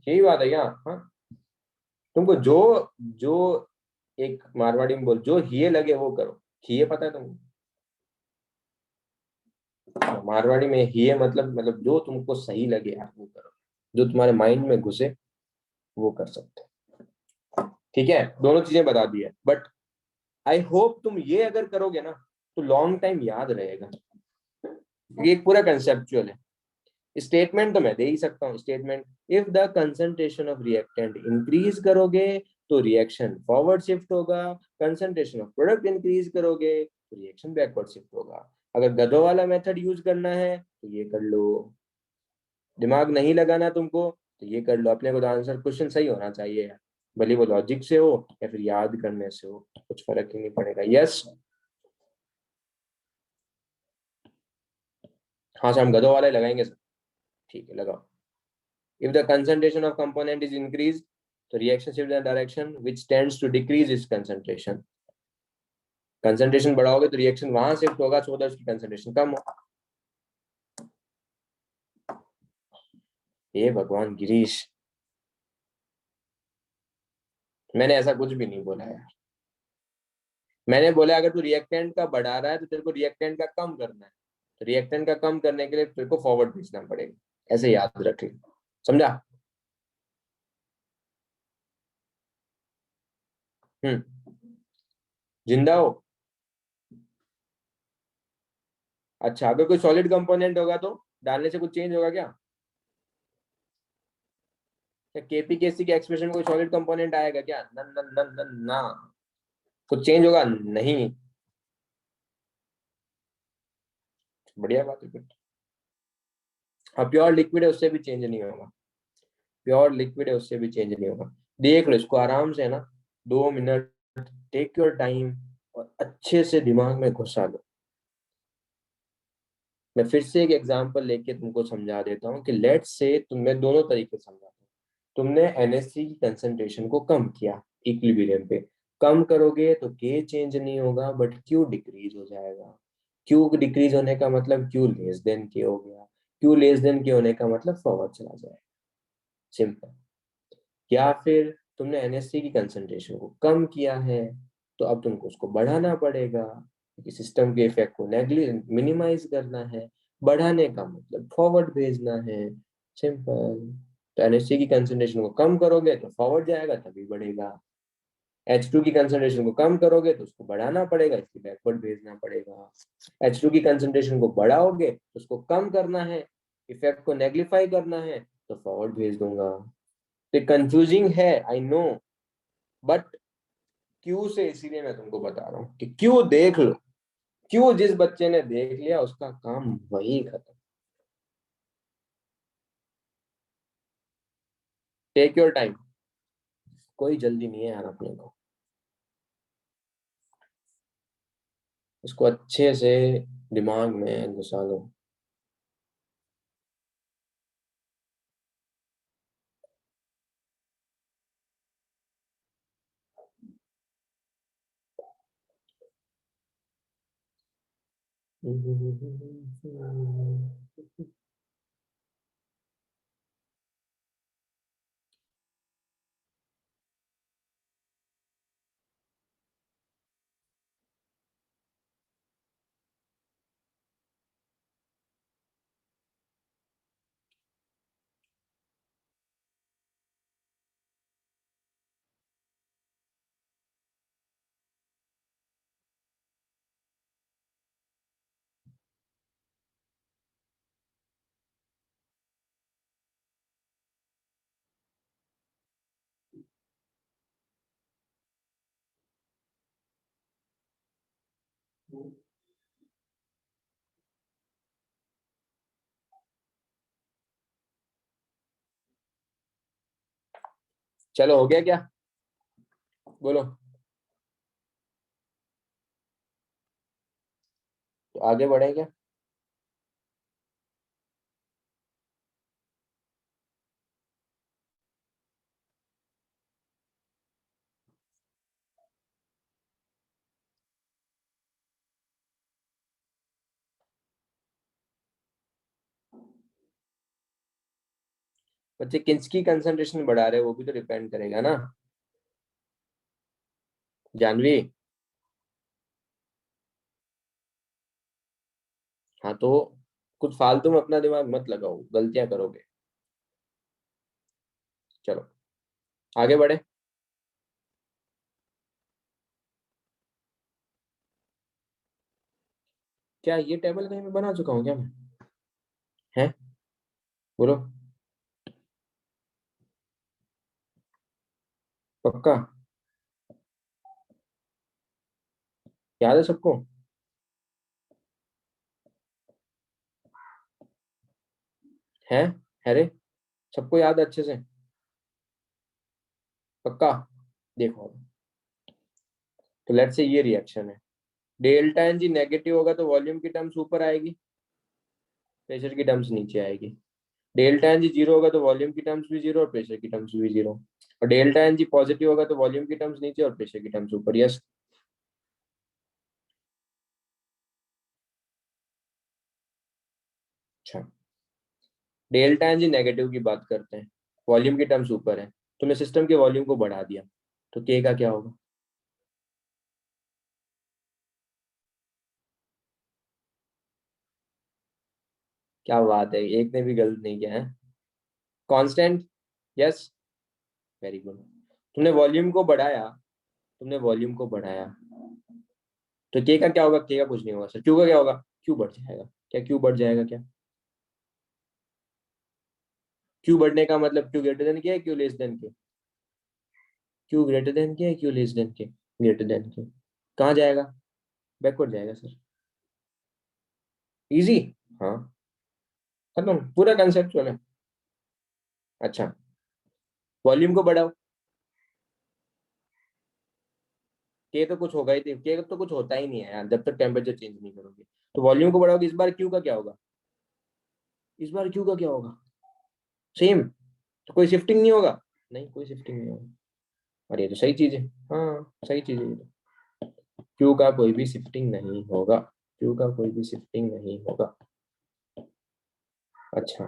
यही बात है क्या, हाँ, तुमको जो जो एक मारवाड़ी में बोल, जो हिये लगे वो करो। हिये पता है तुमको, मारवाड़ी में हिये मतलब जो तुमको सही लगे यार वो करो, जो तुम्हारे माइंड में घुसे वो कर सकते हो। ठीक है, दोनों चीजें बता दी है, बट आई होप तुम ये अगर करोगे ना तो लॉन्ग टाइम याद रहेगा। ये एक पूरा कंसेप्चुअल है। स्टेटमेंट तो मैं दे ही सकता हूँ, statement, if the concentration of reactant increase करोगे तो रिएक्शन फॉरवर्ड शिफ्ट होगा, कंसंट्रेशन ऑफ प्रोडक्ट इंक्रीज करोगे तो रिएक्शन बैकवर्ड शिफ्ट होगा। अगर गधों वाला मेथड यूज करना है तो ये कर लो, दिमाग नहीं लगाना तुमको तो ये कर लो, अपने को तो आंसर क्वेश्चन सही होना चाहिए, भले वो लॉजिक से हो या फिर याद करने से हो, कुछ फर्क ही नहीं पड़ेगा। यस, हाँ सर, हम गधों वाले लगाएंगे सर, ठीक है लगाओ। If the concentration of component is increased, तो reaction shift in the direction which tends to decrease its concentration. Concentration बढ़ाओगे तो reaction वहां शिफ्ट होगा, so that उसकी concentration कम हो. ये भगवान गिरीश, मैंने ऐसा कुछ भी नहीं बोला यार. मैंने बोला अगर तू रिएक्टेंट का बढ़ा रहा है तो तेरे को रिएक्टेंट का कम करना है, तो रिएक्टेंट का कम करने के लिए तेरे को फॉरवर्ड भेजना पड़ेगा. ऐसे याद रख, समझा? जिंदा हो? अच्छा, अगर कोई सॉलिड कंपोनेंट होगा तो डालने से कुछ चेंज होगा क्या? केपीकेसी के एक्सप्रेशन में कोई सॉलिड कंपोनेंट आएगा क्या? न न न न ना. कुछ चेंज होगा नहीं. बढ़िया बात है फिर. अब प्योर लिक्विड है उससे भी चेंज नहीं होगा. प्योर लिक्विड है उससे भी चेंज नहीं होगा. देख लो इसको आराम से, है ना, 2 मिनट, टेक योर टाइम और अच्छे से दिमाग में घुसा लो. मैं फिर से एक एग्जांपल लेके तुमको समझा देता हूँ कि लेट्स से तुम्हें दोनों तरीके समझाता हूँ. तुमने NH3 की कंसंट्रेशन को कम किया इक्विलिब्रियम पे. कम करोगे तो K चेंज नहीं होगा बट Q डिक्रीज हो जाएगा. Q डिक्रीज होने का मतलब Q लेस देन K हो गया. Q लेस देन K होने का मतलब फॉरवर्ड चला जाएगा. सिंपल. या फिर तुमने NH3 की कंसंट्रेशन को कम किया है तो अब तुमको उसको बढ़ाना पड़ेगा क्योंकि सिस्टम के इफेक्ट को मिनिमाइज करना है. बढ़ाने का मतलब फॉरवर्ड भेजना है. सिंपल. तो NH3 की कंसंट्रेशन को कम करोगे तो फॉरवर्ड जाएगा तभी बढ़ेगा. H2 की कंसंट्रेशन को कम करोगे तो उसको बढ़ाना पड़ेगा, इसलिए बैकवर्ड भेजना पड़ेगा. H2 की कंसंट्रेशन को बढ़ाओगे तो उसको कम करना है, इफेक्ट को नेग्लिफाई करना है तो फॉरवर्ड भेज दूंगा. तो कंफ्यूजिंग है, आई नो, बट क्यू से इसीलिए मैं तुमको बता रहा हूँ कि क्यों देख लो. क्यों जिस बच्चे ने देख लिया उसका काम वही खत्म. टेक योर टाइम, कोई जल्दी नहीं है यार अपने को. उसको अच्छे से दिमाग में घुसा लो. चलो हो गया क्या? बोलो. तो आगे बढ़े क्या? बच्चे किसकी कंसंट्रेशन बढ़ा रहे हैं वो भी तो डिपेंड करेगा ना. जानवी, हाँ तो कुछ फालतू में अपना दिमाग मत लगाओ, गलतियां करोगे. चलो आगे बढ़े. क्या ये टेबल कहीं मैं बना चुका हूँ क्या मैं? है? बोलो. पक्का याद है सबको? है? है रे? सबको याद है अच्छे से? पक्का? देखो, तो लेट्स से ये रिएक्शन है. डेल्टा एन जी नेगेटिव होगा तो वॉल्यूम की टर्म्स ऊपर आएगी, प्रेशर की टर्म्स नीचे आएगी. डेल्टा एन जी जीरो होगा तो वॉल्यूम की टर्म्स भी जीरो और प्रेशर की टर्म्स भी जीरो, और डेल्टा एन जी पॉजिटिव होगा तो वॉल्यूम की टर्म्स नीचे और प्रेशर की टर्म्स ऊपर। यस, अच्छा, डेल्टा एन जी नेगेटिव की बात करते हैं, वॉल्यूम की टर्म्स ऊपर है, तुमने सिस्टम के वॉल्यूम को बढ़ा दिया तो के का क्या होगा? क्या बात है, एक ने भी गलत नहीं किया है। Constant, yes, very good. तुमने वॉल्यूम को बढ़ाया, तुमने वॉल्यूम को बढ़ाया तो के का क्या होगा? के का कुछ नहीं होगा सर। क्यू का क्या होगा? क्यू बढ़ जाएगा। क्या क्यू बढ़ जाएगा? क्या क्यू बढ़ने का मतलब क्यू ग्रेटर देन के है Q less than K? Q greater than K है Q less than K? Greater than के। कहाँ जाएगा? बैकवर्ड जाएगा सर। इजी, हाँ, खत्म, पूरा कंसेप्चुअल है। अच्छा, वॉल्यूम को बढ़ाओ, के तो कुछ होगा ही नहीं, के तो कुछ होता ही नहीं है यार जब तक टेम्परेचर चेंज नहीं करोगे। तो वॉल्यूम को बढ़ाओगे, इस बार क्यू का क्या होगा? इस बार क्यू का क्या होगा? सेम। तो कोई शिफ्टिंग नहीं होगा? नहीं, कोई शिफ्टिंग नहीं होगा। और ये तो सही चीज है, हाँ सही चीज है ये तो। क्यू का कोई भी शिफ्टिंग नहीं होगा, क्यू का कोई भी शिफ्टिंग नहीं होगा। अच्छा,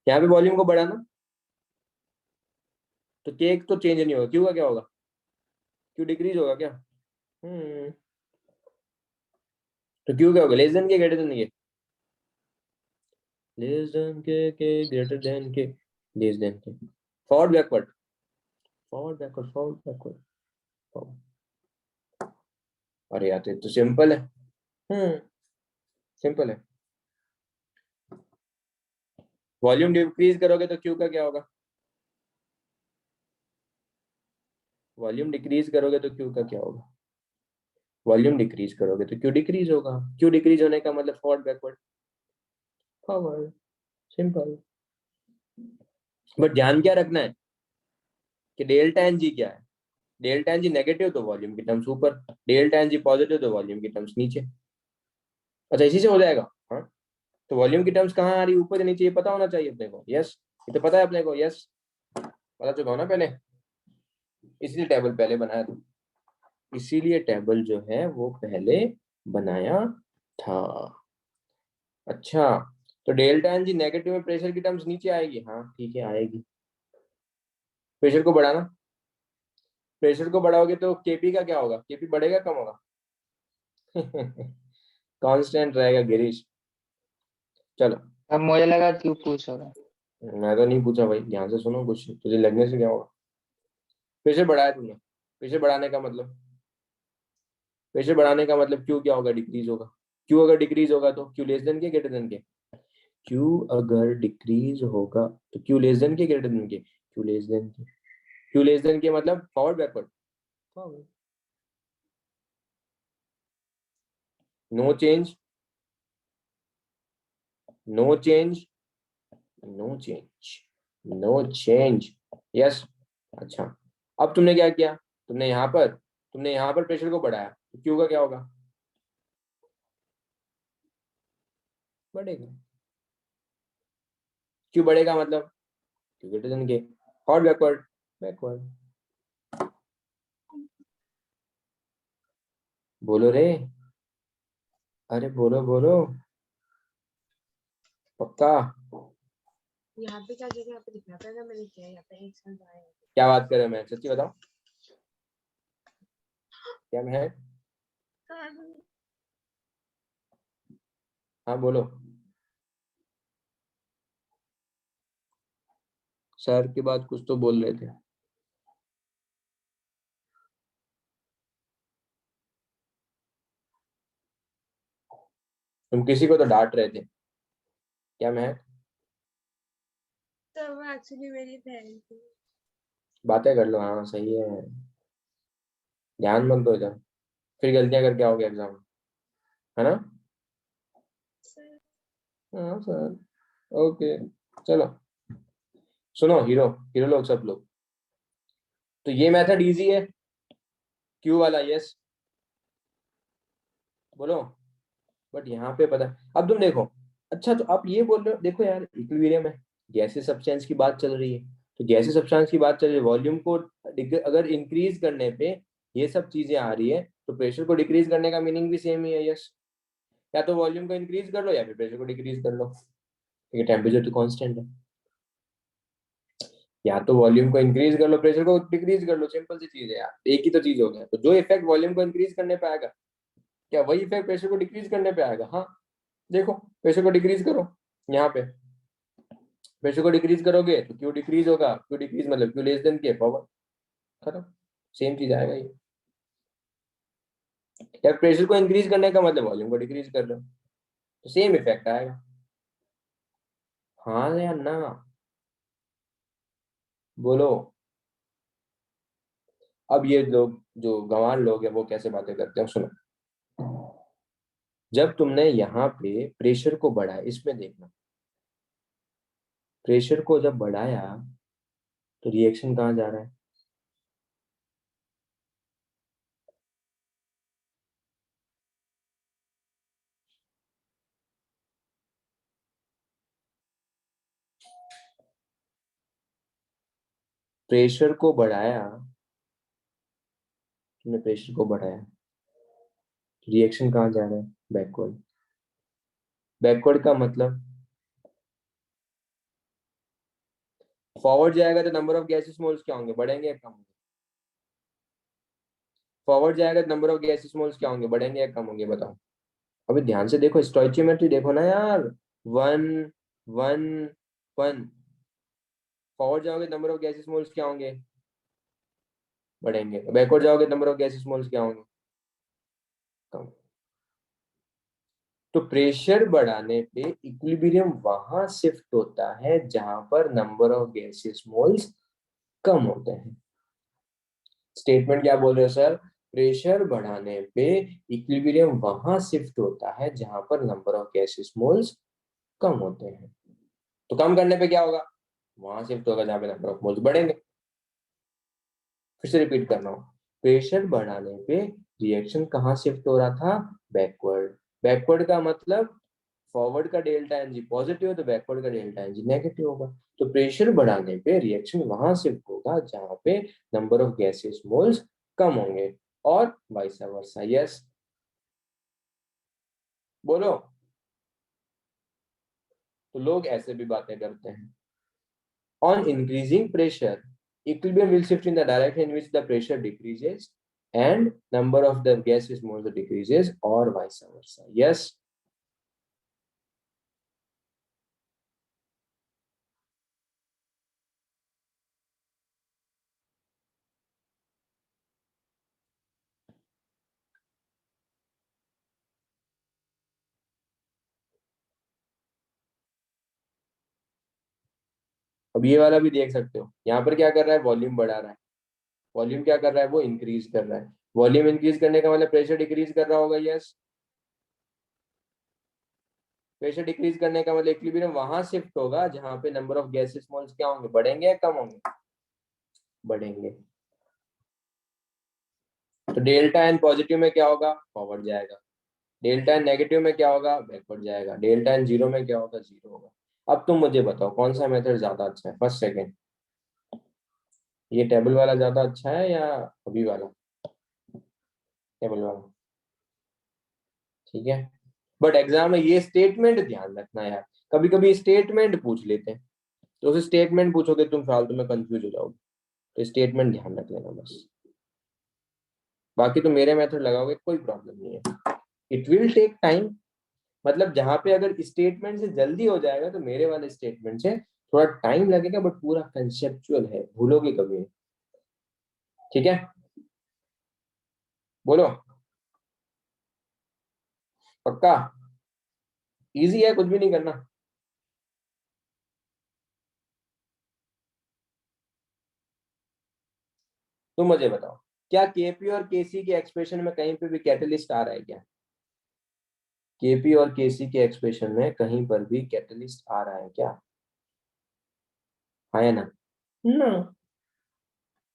यहाँ पे वॉल्यूम को बढ़ाना तो के तो चेंज नहीं होगा, क्यू का क्या होगा? क्यू डिक्रीज होगा क्या? तो क्यू क्या होगा? Less than K, greater than के? Less than K greater than के, लेस देन के। Forward backward, forward backward, forward backward, forward. अरे यार तो सिंपल है, सिंपल है। वॉल्यूम डिक्रीज करोगे तो क्यू का क्या होगा? वॉल्यूम डिक्रीज करोगे तो क्यू का क्या होगा? वॉल्यूम डिक्रीज करोगे तो क्यू डिक्रीज होगा। क्यू डिक्रीज होने का मतलब forward backward, forward, simple. But ध्यान क्या रखना है कि डेल्टा एन जी क्या है? डेल्टा एन जी नेगेटिव तो वॉल्यूम की टर्म्स ऊपर, डेल्टा एन जी पॉजिटिव तो वॉल्यूम की टर्म्स नीचे। अच्छा, इसी से हो जाएगा। हाँ, तो वॉल्यूम की टर्म्स कहाँ आ रही, ऊपर या नीचे, ये पता होना चाहिए अपने को। यस, ये तो पता है अपने को। यस, पता चुका हो ना पहले, इसलिए टेबल पहले बनाया था, इसीलिए टेबल जो है वो पहले बनाया था। अच्छा, तो डेल्टा एन जी नेगेटिव में प्रेशर की टर्म्स नीचे आएगी, हाँ ठीक है आएगी। प्रेशर को बढ़ाना, प्रेशर को बढ़ाओगे तो केपी का क्या होगा? केपी बढ़ेगा कम होगा? कांस्टेंट रहेगा गिरीश। चलो, अब मुझे लगा क्यों पूछ रहा। मैं तो नहीं पूछा भाई, ध्यान से सुनो, कुछ तुझे लगने से क्या होगा? प्रेशर बढ़ाया तुमने, प्रेशर बढ़ाने का मतलब, प्रेशर बढ़ाने का मतलब क्यू क्या होगा? डिक्रीज होगा। क्यू अगर डिक्रीज होगा तो Q less than K, greater than K? Q अगर डिक्रीज होगा तो Q less than K, greater than K? Q less than K. Q less than K मतलब forward backward, forward. No change, no change, no change, no change. Yes, अच्छा, अब तुमने क्या किया? तुमने यहाँ पर प्रेशर को बढ़ाया तो क्यू का क्या होगा? बढ़ेगा। क्यू बढ़ेगा मतलब क्यू ग्रेटर देन के, फॉरवर्ड बैकवर्ड, बैकवर्ड। बोलो रे, अरे बोलो बोलो, पक्का? यहाँ पे क्या जगह यहाँ पे दिखा था ना, मैंने किया यहाँ पे एक साथ आया। क्या बात कर रहे हो? मैं सच्ची बताओ, क्या मैं है? हाँ बोलो। सर की बात कुछ तो बोल रहे थे। तुम किसी को तो डांट रहे थे, क्या मैं? तो वो एक्चुअली मेरी बहन थी। बातें कर लो, हाँ सही है, ध्यान मत दो इधर, फिर गलतियां करके आओगे एग्जाम में, है ना? सर, हाँ सर, ओके। चलो सुनो, हीरो हीरो लोग, सब लोग, तो ये मेथड इजी है, क्यू वाला, यस बोलो। बट यहाँ पे पता, अब तुम देखो, अच्छा तो आप ये बोल रहे हो, देखो यार इक्विलिब्रियम है, गैसीय सब्सटेंस की बात चल रही है, तो गैसीय सब्सटेंस की बात चल रही है, वॉल्यूम को अगर इंक्रीज करने पे ये सब चीजें आ रही है, तो प्रेशर को डिक्रीज करने का मीनिंग भी सेम ही है। यस, या तो वॉल्यूम को इंक्रीज कर लो या फिर प्रेशर को डिक्रीज कर लो, क्योंकि टेम्परेचर तो कांस्टेंट है। या तो वॉल्यूम को इंक्रीज कर लो, प्रेशर को डिक्रीज कर लो, सिंपल सी चीज है यार, एक ही तो चीज हो गया। तो जो इफेक्ट वॉल्यूम को इंक्रीज करने पे आएगा, क्या वही इफेक्ट प्रेशर को डिक्रीज करने पे आएगा? हाँ, देखो प्रेशर को डिक्रीज करो, यहाँ पे प्रेशर को डिक्रीज करोगे तो क्यू डिक्रीज होगा, क्यू डिक्रीज मतलब क्यू लेस देन के, पावर, खत्म, सेम चीज आएगा ये। या प्रेशर को इंक्रीज करने का मतलब वॉल्यूम को डिक्रीज कर लो, तो सेम इफेक्ट आएगा। हाँ या ना, बोलो। अब ये लोग जो गंवार लोग हैं वो कैसे बातें करते हैं, सुनो। जब तुमने यहाँ पे प्रेशर को बढ़ाया, इसमें देखना, प्रेशर को जब बढ़ाया तो रिएक्शन कहाँ जा रहा है? प्रेशर को बढ़ाया, तुमने प्रेशर को बढ़ाया, रिएक्शन कहाँ जा रहा है? बैकवर्ड। बैकवर्ड का मतलब फॉरवर्ड जाएगा तो नंबर ऑफ गैसेस मोल्स क्या होंगे? बढ़ेंगे या कम होंगे? फॉरवर्ड जाएगा तो नंबर ऑफ गैसेस मोल्स क्या होंगे? बढ़ेंगे या कम होंगे? बताओ। अभी ध्यान से देखो, स्टोइचियोमेट्री देखो ना यार, 1 1 1। फॉरवर्ड जाओगे नंबर ऑफ गैसेस मोल्स क्या होंगे? बढ़ेंगे। बैकवर्ड जाओगे नंबर ऑफ गैसेस मोल्स क्या होंगे? कम। तो प्रेशर बढ़ाने पे इक्विलिब्रियम वहां शिफ्ट होता है जहां पर नंबर ऑफ गैसेस मोल्स कम होते हैं। स्टेटमेंट क्या बोल रहे हो सर? प्रेशर बढ़ाने पे इक्विलिब्रियम वहां शिफ्ट होता है जहां पर नंबर ऑफ गैसेस मोल्स कम होते हैं। तो कम करने पे क्या होगा? वहां शिफ्ट होगा जहां पे नंबर ऑफ मोल्स बढ़ेंगे। फिर से रिपीट कर रहा हूँ, प्रेशर बढ़ाने पे रिएक्शन कहाँ शिफ्ट हो रहा था? बैकवर्ड। बैकवर्ड का मतलब फॉरवर्ड का डेल्टा एनजी पॉजिटिव है तो बैकवर्ड का डेल्टा एनजी नेगेटिव होगा। तो प्रेशर बढ़ाने पे रिएक्शन वहां शिफ्ट होगा जहां पे नंबर ऑफ गैसेस मोल्स कम होंगे, और वाइस वर्सा। यस, बोलो। तो लोग ऐसे भी बातें करते हैं, on increasing pressure equilibrium will shift in the direction in which the pressure decreases and number of the gases moles decreases, or vice versa. Yes. अब ये वाला भी देख सकते हो, यहाँ पर क्या कर रहा है? वॉल्यूम बढ़ा रहा है। वॉल्यूम क्या कर रहा है? वो इंक्रीज कर रहा है। वॉल्यूम इंक्रीज करने का मतलब प्रेशर डिक्रीज कर रहा होगा। यस, प्रेशर डिक्रीज करने का मतलब इक्विलिब्रियम वहां शिफ्ट होगा जहां पे नंबर ऑफ गैसेस मोल्स क्या होंगे? बढ़ेंगे या कम होंगे? बढ़ेंगे। तो डेल्टा एन पॉजिटिव में क्या होगा? फॉरवर्ड जाएगा। डेल्टा एन नेगेटिव में क्या होगा? बैकवर्ड जाएगा। डेल्टा एन जीरो में क्या होगा? जीरो होगा। अब तुम मुझे बताओ कौन सा मेथड ज्यादा अच्छा है, फर्स्ट सेकेंड? ये टेबल वाला ज्यादा अच्छा है या अभी वाला? टेबल वाला, ठीक है। बट एग्जाम में ये स्टेटमेंट ध्यान रखना यार, कभी कभी स्टेटमेंट पूछ लेते हैं, तो उसे स्टेटमेंट पूछोगे तुम फालतू में कंफ्यूज हो जाओगे, तो स्टेटमेंट ध्यान रख लेना बस। बाकी तो मेरे मेथड लगाओगे कोई प्रॉब्लम नहीं है। इट विल टेक टाइम, मतलब जहां पे अगर स्टेटमेंट से जल्दी हो जाएगा तो मेरे वाले स्टेटमेंट से थोड़ा टाइम लगेगा, बट पूरा कंसेप्चुअल है, भूलोगे कभी नहीं। ठीक है, बोलो। पक्का? इजी है, कुछ भी नहीं करना। तुम मुझे बताओ, क्या केपी और केसी के एक्सप्रेशन में कहीं पे भी कैटलिस्ट आ रहा है क्या? केपी और केसी के एक्सप्रेशन में कहीं पर भी कैटलिस्ट आ रहा है क्या? हाँ या ना? ना,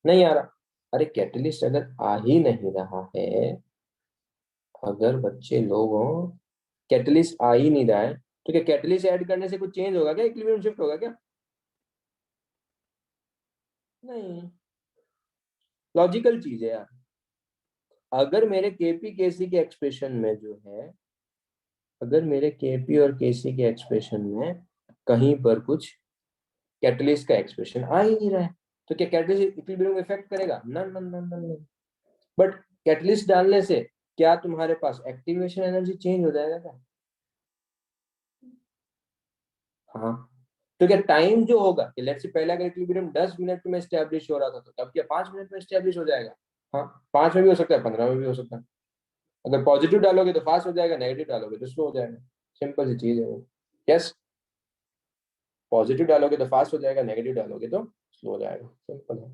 नहीं आ रहा। अरे कैटलिस्ट अगर आ ही नहीं रहा है, अगर बच्चे लोगों कैटलिस्ट आ ही नहीं रहा है, तो क्या कैटलिस्ट ऐड करने से कुछ चेंज होगा क्या? इक्विलिब्रियम शिफ्ट होगा क्या? नहीं, लॉजिकल चीज है यार। अगर मेरे केपी केसी के एक्सप्रेशन में जो है, अगर मेरे केपी और केसी के एक्सप्रेशन में कहीं पर कुछ कैटलिस्ट का एक्सप्रेशन आ ही नहीं रहा है, तो क्या कैटलिस्ट इक्विलिब्रियम इफेक्ट करेगा? न न न न न। बट कैटलिस्ट डालने से क्या तुम्हारे पास एक्टिवेशन एनर्जी चेंज हो जाएगा क्या? हाँ। तो क्या टाइम जो होगा कि लेट्स से पहला अगर इक्विलिब्रियम 10 मिनट में एस्टेब्लिश हो रहा था, तो अब क्या 5 मिनट में एस्टेब्लिश हो जाएगा? हाँ, 5 में भी हो सकता है, 15 में भी हो सकता है। अगर पॉजिटिव डालोगे तो फास्ट हो जाएगा, नेगेटिव डालोगे तो स्लो हो जाएगा। सिंपल सी चीज है वो। यस, पॉजिटिव डालोगे तो फास्ट हो जाएगा, नेगेटिव डालोगे तो स्लो हो जाएगा। सिंपल है।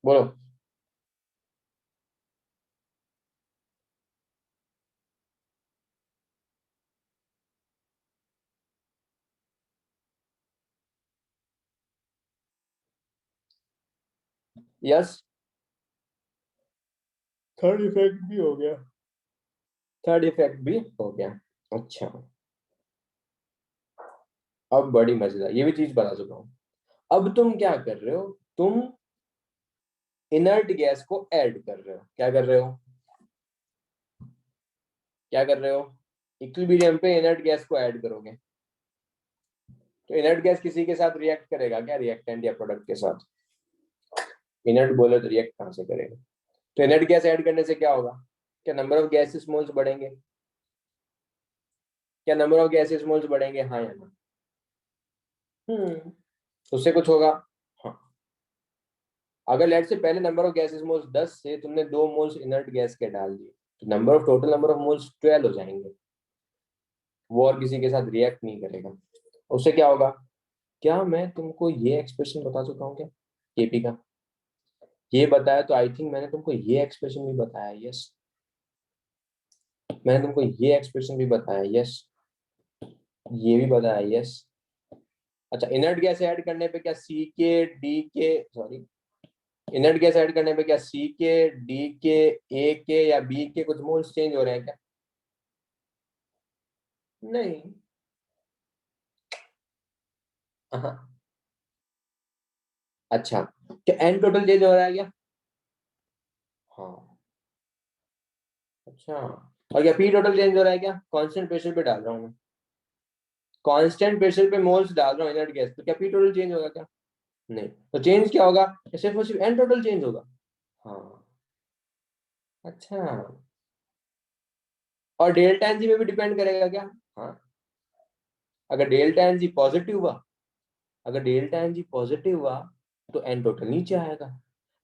बोलो। यस, थर्ड इफेक्ट भी हो गया। थर्ड इफेक्ट भी हो गया। अच्छा, अब बड़ी मजेदार ये भी चीज बता चुका हूँ। अब तुम क्या कर रहे हो? तुम इनर्ट गैस को ऐड कर रहे हो। क्या कर रहे हो? क्या कर रहे हो? इक्विलिब्रियम पे इनर्ट गैस को ऐड करोगे, तो इनर्ट गैस किसी के साथ रिएक्ट करेगा क्या? रिएक्टेंट या प्रोडक्ट के साथ। इनर्ट बोले तो रिएक्ट कहां से करेगा? तो इनर्ट गैस ऐड करने से क्या होगा? क्या नंबर ऑफ गैसेस मोल्स बढ़ेंगे? क्या नंबर ऑफ गैसेस मोल्स बढ़ेंगे, हाँ या ना? उससे कुछ होगा? हाँ। अगर लेट से पहले नंबर ऑफ गैसेस मोल्स 10 से तुमने 2 मोल्स इनर्ट गैस के डाल दिए, तो टोटल नंबर ऑफ मोल्स 12 हो जाएंगे। वो और किसी के साथ रिएक्ट नहीं करेगा। उससे क्या होगा? क्या मैं तुमको ये एक्सप्रेशन बता चुका हूँ क्या केपी का? ये बताया तो आई थिंक मैंने तुमको ये एक्सप्रेशन भी बताया। यस, मैंने तुमको ये एक्सप्रेशन भी बताया। यस, ये भी बताया। यस। अच्छा, इनर्ट गैस ऐड करने पे क्या सी के डी के, सॉरी, इनर्ट गैस ऐड करने पे क्या सी के डी के ए के या बी के कुछ मोल्स चेंज हो रहे हैं क्या? नहीं। हाँ। अच्छा, क्या एन टोटल चेंज हो रहा है क्या? हाँ। अच्छा, और क्या पी टोटल चेंज हो रहा है क्या? कांस्टेंट प्रेशर पे डाल रहा हूँ मैं, कांस्टेंट प्रेशर पे मोल्स डाल रहा हूँ इनर्ट गैस, तो क्या पी टोटल चेंज होगा क्या? नहीं। तो चेंज क्या होगा? सिर्फ और सिर्फ एन टोटल चेंज होगा। हाँ। अच्छा, और डेल्टा एन जी में भी डिपेंड करेगा क्या? हाँ। अगर डेल्टा एन जी पॉजिटिव हुआ, अगर डेल्टा एन जी पॉजिटिव हुआ तो एन टोटल नीचे आएगा।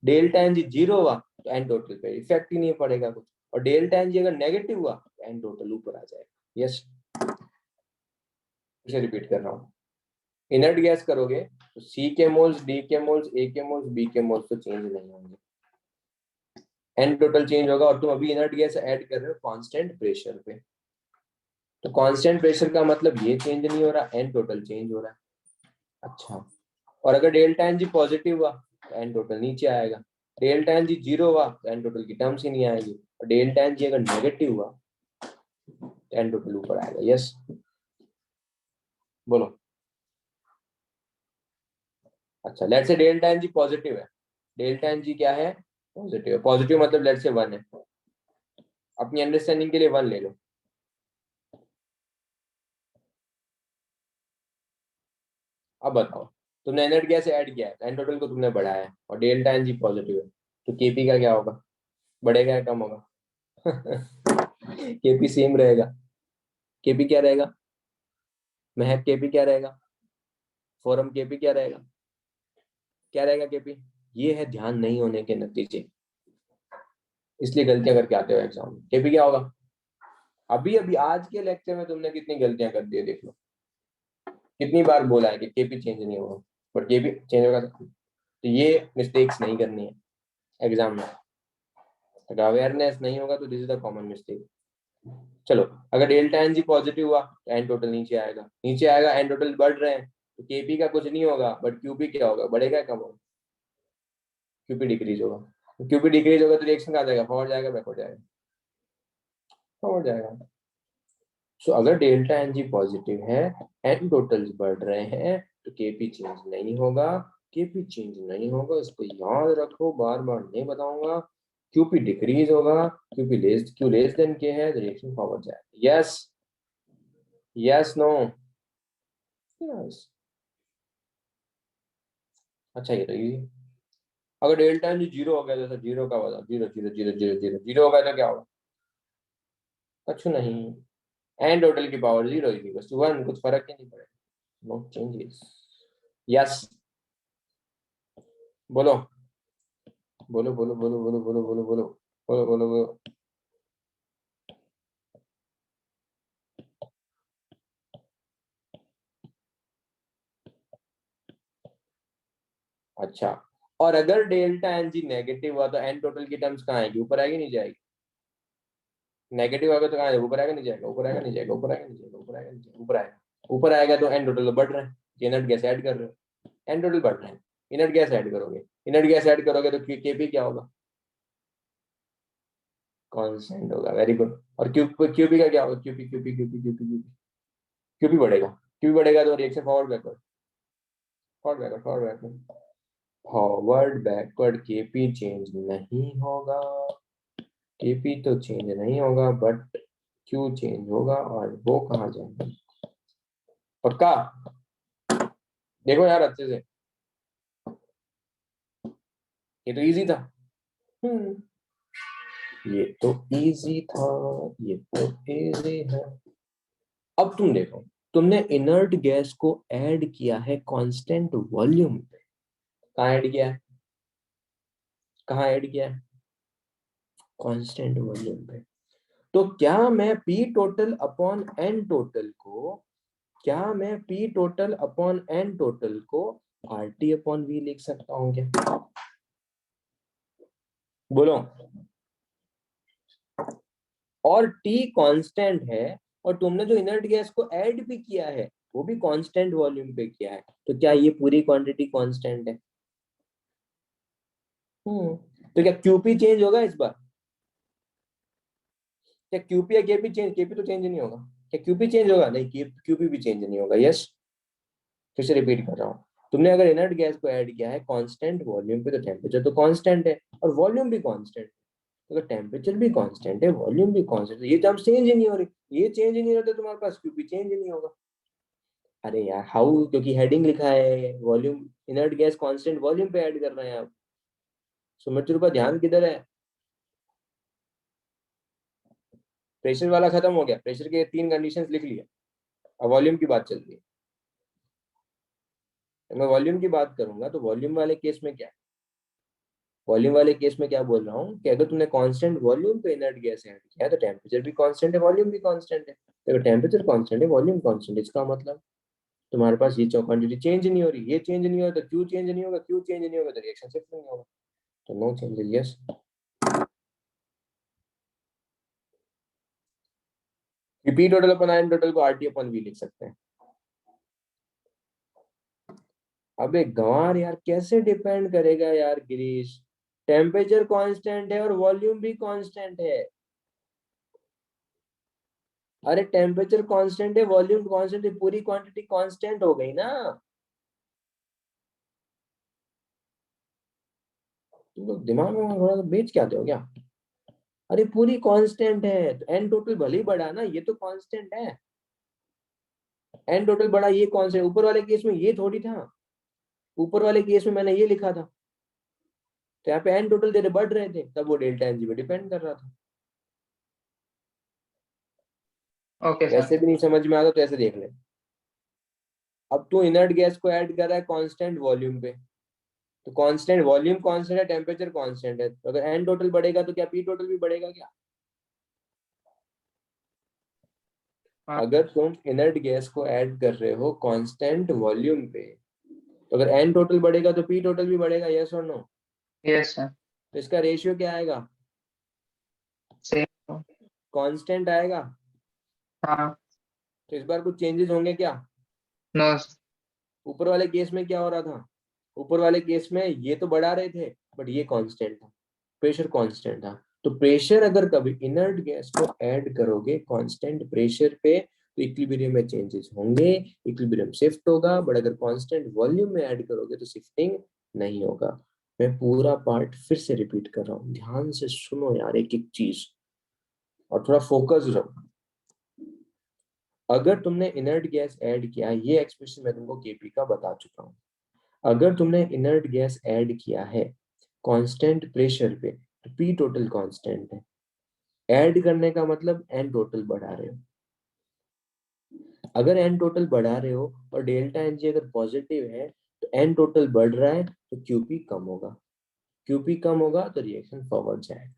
डेल्टा एन जी जीरो हुआ तो एन टोटल पे इफेक्ट ही नहीं पड़ेगा कुछ। और डेल्टा एन जी अगर नेगेटिव हुआ तो एन टोटल ऊपर आ जाएगा। यस, इसे रिपीट कर रहा हूँ। इनर्ट गैस करोगे तो सी के मोल्स, डी के मोल्स, ए के मोल्स, बी के मोल्स तो चेंज नहीं होंगे, एन टोटल चेंज होगा। और तुम अभी इनर्ट गैस ऐड कर रहे हो कांस्टेंट प्रेशर पे, तो कांस्टेंट प्रेशर का मतलब ये चेंज नहीं हो रहा, एन टोटल चेंज हो रहा है। अच्छा, और अगर डेल्टा एन जी पॉजिटिव हुआ तो एन टोटल नीचे आएगा, डेल्टा एन जी जीरो हुआ तो एन टोटल की टर्म्स ही नहीं आएगी, और डेल्टा एन जी अगर नेगेटिव हुआ तो एन टोटल ऊपर आएगा। यस, बोलो। अच्छा, let's say delta N G positive है। डेल्टा एन जी क्या है? पॉजिटिव है। पॉजिटिव मतलब लेट्स से 1 है। अपनी अंडरस्टैंडिंग के लिए 1 ले लो। अब बताओ, तुमने एनर्ट गैस ऐड किया है, एन टोटल को तुमने बढ़ाया है, और डेल्टा एन जी पॉजिटिव है, तो केपी का क्या होगा? बढ़ेगा या कम होगा? केपी सेम रहेगा। केपी क्या रहेगा? महक केपी क्या रहेगा? फोरम केपी क्या रहेगा? क्या रहेगा केपी? ये है ध्यान नहीं होने के नतीजे, इसलिए गलतियां करके आते हो एग्जाम में। केपी क्या होगा? अभी अभी आज के लेक्चर में तुमने कितनी गलतियां कर दी है, देख लो। कितनी बार बोला है कि केपी चेंज नहीं होगा, बट केपी चेंज होगा। तो ये मिस्टेक्स नहीं करनी है एग्जाम में। अगर अवेयरनेस नहीं होगा तो this is the common mistake. चलो, अगर डेल्टा एन जी पॉजिटिव हुआ तो एन टोटल नीचे आएगा, नीचे आएगा, एन टोटल बढ़ रहे हैं, तो केपी का कुछ नहीं होगा, बट क्यूपी क्या होगा? बढ़ेगा कम होगा? क्यूपी डिक्रीज होगा। क्यूपी डिक्रीज होगा तो रिएक्शन कहाँ जाएगा? फॉरवर्ड जाएगा, बैकवर्ड जाएगा? फॉरवर्ड जाएगा। सो अगर डेल्टा एन जी पॉजिटिव है, एन टोटल्स बढ़ रहे हैं, तो केपी चेंज नहीं होगा। केपी चेंज नहीं होगा, इसको याद रखो, बार बार नहीं बताऊंगा। क्यूपी डिक्रीज होगा, QP Q less than K है, रिएक्शन फॉरवर्ड जाएगा। Yes yes no yes. अच्छा ये तो easy। अगर डेल्टा एन जीरो हो गया, जैसे जीरो का बता, zero zero zero zero zero zero हो गया तो क्या होगा? कुछ नहीं, एन टोटल की पावर जीरो इक्वल्स टू 1, कुछ फर्क ही नहीं पड़ेगा, नो चेंजेस। यस बोलो बोलो बोलो बोलो बोलो बोलो बोलो बोलो बोलो बोलो बोलो। अच्छा, और अगर डेल्टा एन जी नेगेटिव हुआ तो एन टोटल की टर्म्स कहाँ आएगी? ऊपर आएगी नहीं जाएगी? नेगेटिव होगा तो कहाँ आएगा? ऊपर आएगा नहीं जाएगा? ऊपर आएगा नहीं जाएगा? ऊपर आएगा नहीं जाएगा? ऊपर आएगा नहीं जाएगा? ऊपर आएगा। ऊपर आएगा तो एन टोटल बढ़ रहा है, इनर्ट गैस ऐड कर रहे हो, एन टोटल बढ़ रहा है, इनर्ट गैस ऐड करोगे, इनर्ट गैस ऐड करोगे तो केपी क्या होगा? कांस्टेंट होगा। Very good. और क्यूपी का क्या होगा? QP QP QP QP QP QP बढ़ेगा, क्यूपी बढ़ेगा तो reaction forward backward, forward backward, forward backward, forward backward. KP change नहीं होगा, केपी तो चेंज नहीं होगा, बट क्यू चेंज होगा। और वो कहाँ जाएगा? पक्का? देखो यार अच्छे से, ये तो इजी था। ये तो इजी था, ये तो इजी है। अब तुम देखो, तुमने इनर्ट गैस को ऐड किया है कांस्टेंट वॉल्यूम पे। कहाँ ऐड किया है? कहाँ ऐड किया है? कांस्टेंट वॉल्यूम पे। तो क्या मैं P total upon N total को, क्या मैं P total upon N total को आर टी अपॉन वी लिख सकता हूँ क्या? बोलो। और टी कांस्टेंट है, और तुमने जो इनर्ट गैस को ऐड भी किया है वो भी कांस्टेंट वॉल्यूम पे किया है, तो क्या ये पूरी क्वांटिटी कांस्टेंट है? तो क्या क्यूपी चेंज होगा इस बार? क्या क्यूपी या केपी चेंज? केपी तो चेंज नहीं होगा। क्या क्यूपी चेंज होगा? नहीं, क्यूपी भी चेंज नहीं होगा। यस, फिर से रिपीट कर रहा हूँ, तुमने अगर इनर्ट गैस को ऐड किया है कांस्टेंट वॉल्यूम पे, तो टेम्परेचर तो कांस्टेंट है और वॉल्यूम भी कांस्टेंट है। अगर टेम्परेचर भी कांस्टेंट है, वॉल्यूम भी कांस्टेंट है, ये टर्म चेंज ही नहीं हो रही, ये चेंज ही नहीं होता, तुम्हारे पास क्यूपी चेंज ही नहीं होगा। अरे यार हाउ? क्योंकि हेडिंग लिखा है volume, inert gas constant volume पे ऐड कर रहे हैं आप। सुमित्र का ध्यान किधर है? प्रेशर वाला खत्म हो गया, प्रेशर के 3 कंडीशंस लिख लिया, अब वॉल्यूम की बात चल रही है। मैं वॉल्यूम की बात करूंगा तो वॉल्यूम वाले केस में क्या है? वॉल्यूम वाले केस में क्या बोल रहा हूँ कि अगर तुमने कांस्टेंट वॉल्यूम पे इनर्ट गैस ऐड किया है तो टेम्परेचर भी कांस्टेंट है, वॉल्यूम भी कांस्टेंट है। तो अगर टेम्परेचर कांस्टेंट है, वॉल्यूम कांस्टेंट है, इसका मतलब तुम्हारे पास ये क्वांटिटी चेंज नहीं हो रही, ये चेंज नहीं हो रहा तो क्यू चेंज नहीं होगा, क्यू चेंज नहीं होगा तो रिएक्शन शिफ्ट नहीं होगा, तो no changes. Yes, P total upon n total को आरटी अपन वी लिख सकते हैं। अबे गंवार यार, कैसे डिपेंड करेगा यार गिरीश? टेम्परेचर कांस्टेंट है और वॉल्यूम भी कांस्टेंट है। अरे टेम्परेचर कांस्टेंट है, वॉल्यूम कांस्टेंट है, पूरी क्वांटिटी कांस्टेंट हो गई ना। तुम लोग दिमाग में थोड़ा सा बेच के आते हो क्या? अरे पूरी कांस्टेंट है तो एन टोटल भले ही बढ़ा ना, ये तो कांस्टेंट है। एन टोटल बढ़ा, ये कांस्टेंट। ऊपर वाले केस में ये थोड़ी था, ऊपर वाले केस में मैंने ये लिखा था, तो यहाँ पे एन टोटल तेरे बढ़ रहे थे, तब वो डेल्टा एन जी पे डिपेंड कर रहा था। Okay sir. वैसे भी नहीं समझ में आता तो ऐसे देख ले। अब तू इनर्ट गैस को ऐड कर रहा है कांस्टेंट वॉल्यूम पे, तो कांस्टेंट वॉल्यूम कांस्टेंट है, टेम्परेचर कांस्टेंट है, तो अगर एन टोटल बढ़ेगा तो क्या पी टोटल भी बढ़ेगा क्या? हाँ। अगर तुम इनर्ट गैस को ऐड कर रहे हो कांस्टेंट वॉल्यूम पे, तो अगर एन टोटल बढ़ेगा तो पी टोटल भी बढ़ेगा। यस और नो? Yes sir. तो इसका रेशियो क्या आएगा? सेम। कांस्टेंट आएगा। हाँ। तो इस बार कुछ चेंजेस होंगे क्या? नो। ऊपर वाले केस में क्या हो रहा था? ऊपर वाले केस में ये तो बढ़ा रहे थे बट ये कांस्टेंट था, प्रेशर कांस्टेंट था। तो प्रेशर अगर कभी इनर्ट गैस को ऐड करोगे कांस्टेंट प्रेशर पे, तो इक्विलिब्रियम में चेंजेस होंगे, इक्विलिब्रियम शिफ्ट होगा, बट अगर कांस्टेंट वॉल्यूम में ऐड करोगे तो शिफ्टिंग नहीं होगा। मैं पूरा पार्ट फिर से रिपीट कर रहा हूँ, ध्यान से सुनो यार एक एक चीज, और थोड़ा फोकस रहो। अगर तुमने इनर्ट गैस ऐड किया, ये एक्सप्रेशन मैं तुमको केपी का बता चुका हूँ, अगर तुमने इनर्ट गैस ऐड किया है कांस्टेंट प्रेशर पे, तो पी टोटल कांस्टेंट है, ऐड करने का मतलब एन टोटल बढ़ा रहे हो। अगर एन टोटल बढ़ा रहे हो और डेल्टा एन जी अगर पॉजिटिव है तो एन टोटल बढ़ रहा है तो क्यूपी कम होगा, क्यूपी कम होगा तो रिएक्शन फॉरवर्ड जाएगा।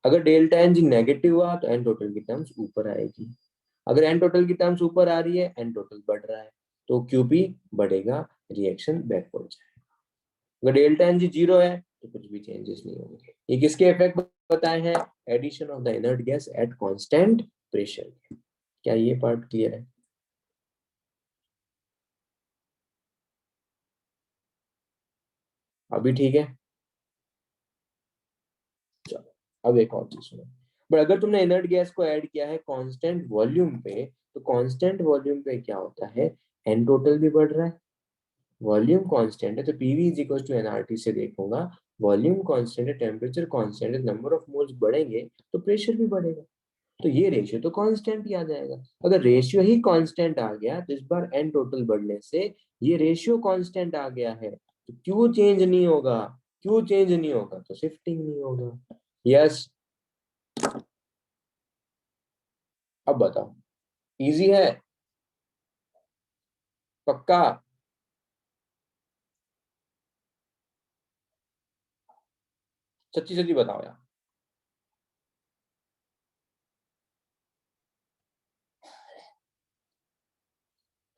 अगर डेल्टा एन जी नेगेटिव हुआ तो एन टोटल की टर्म्स ऊपर आएगी, अगर एन टोटल की टर्म्स ऊपर आ रही है, एन टोटल बढ़ रहा है तो क्यूपी बढ़ेगा, रिएक्शन बैकवर्ड जाएगा। अगर डेल्टा एन जी जीरो है तो कुछ भी चेंजेस नहीं होंगे। ये किसके इफेक्ट बताए हैं? Addition of the inert gas at constant pressure. क्या ये पार्ट क्लियर है? अभी ठीक है? चलो अब एक और चीज सुनो, बट अगर तुमने इनर्ट गैस को ऐड किया है कांस्टेंट वॉल्यूम पे, तो कांस्टेंट वॉल्यूम पे क्या होता है, एन टोटल भी बढ़ रहा है, वॉल्यूम कांस्टेंट है तो PV is equal to NRT से देखूंगा, वॉल्यूम कांस्टेंट है, टेम्परेचर कांस्टेंट है, नंबर ऑफ मोल्स बढ़ेंगे तो प्रेशर भी बढ़ेगा, तो ये रेशियो तो कांस्टेंट ही आ जाएगा। अगर रेशियो ही कांस्टेंट आ गया तो इस बार एन टोटल बढ़ने से ये रेशियो कांस्टेंट आ गया है, तो क्यों चेंज नहीं होगा, क्यों चेंज नहीं होगा, तो शिफ्टिंग नहीं होगा। यस, अब बताओ, इजी है? पक्का? सच्ची सच्ची बताओ यार।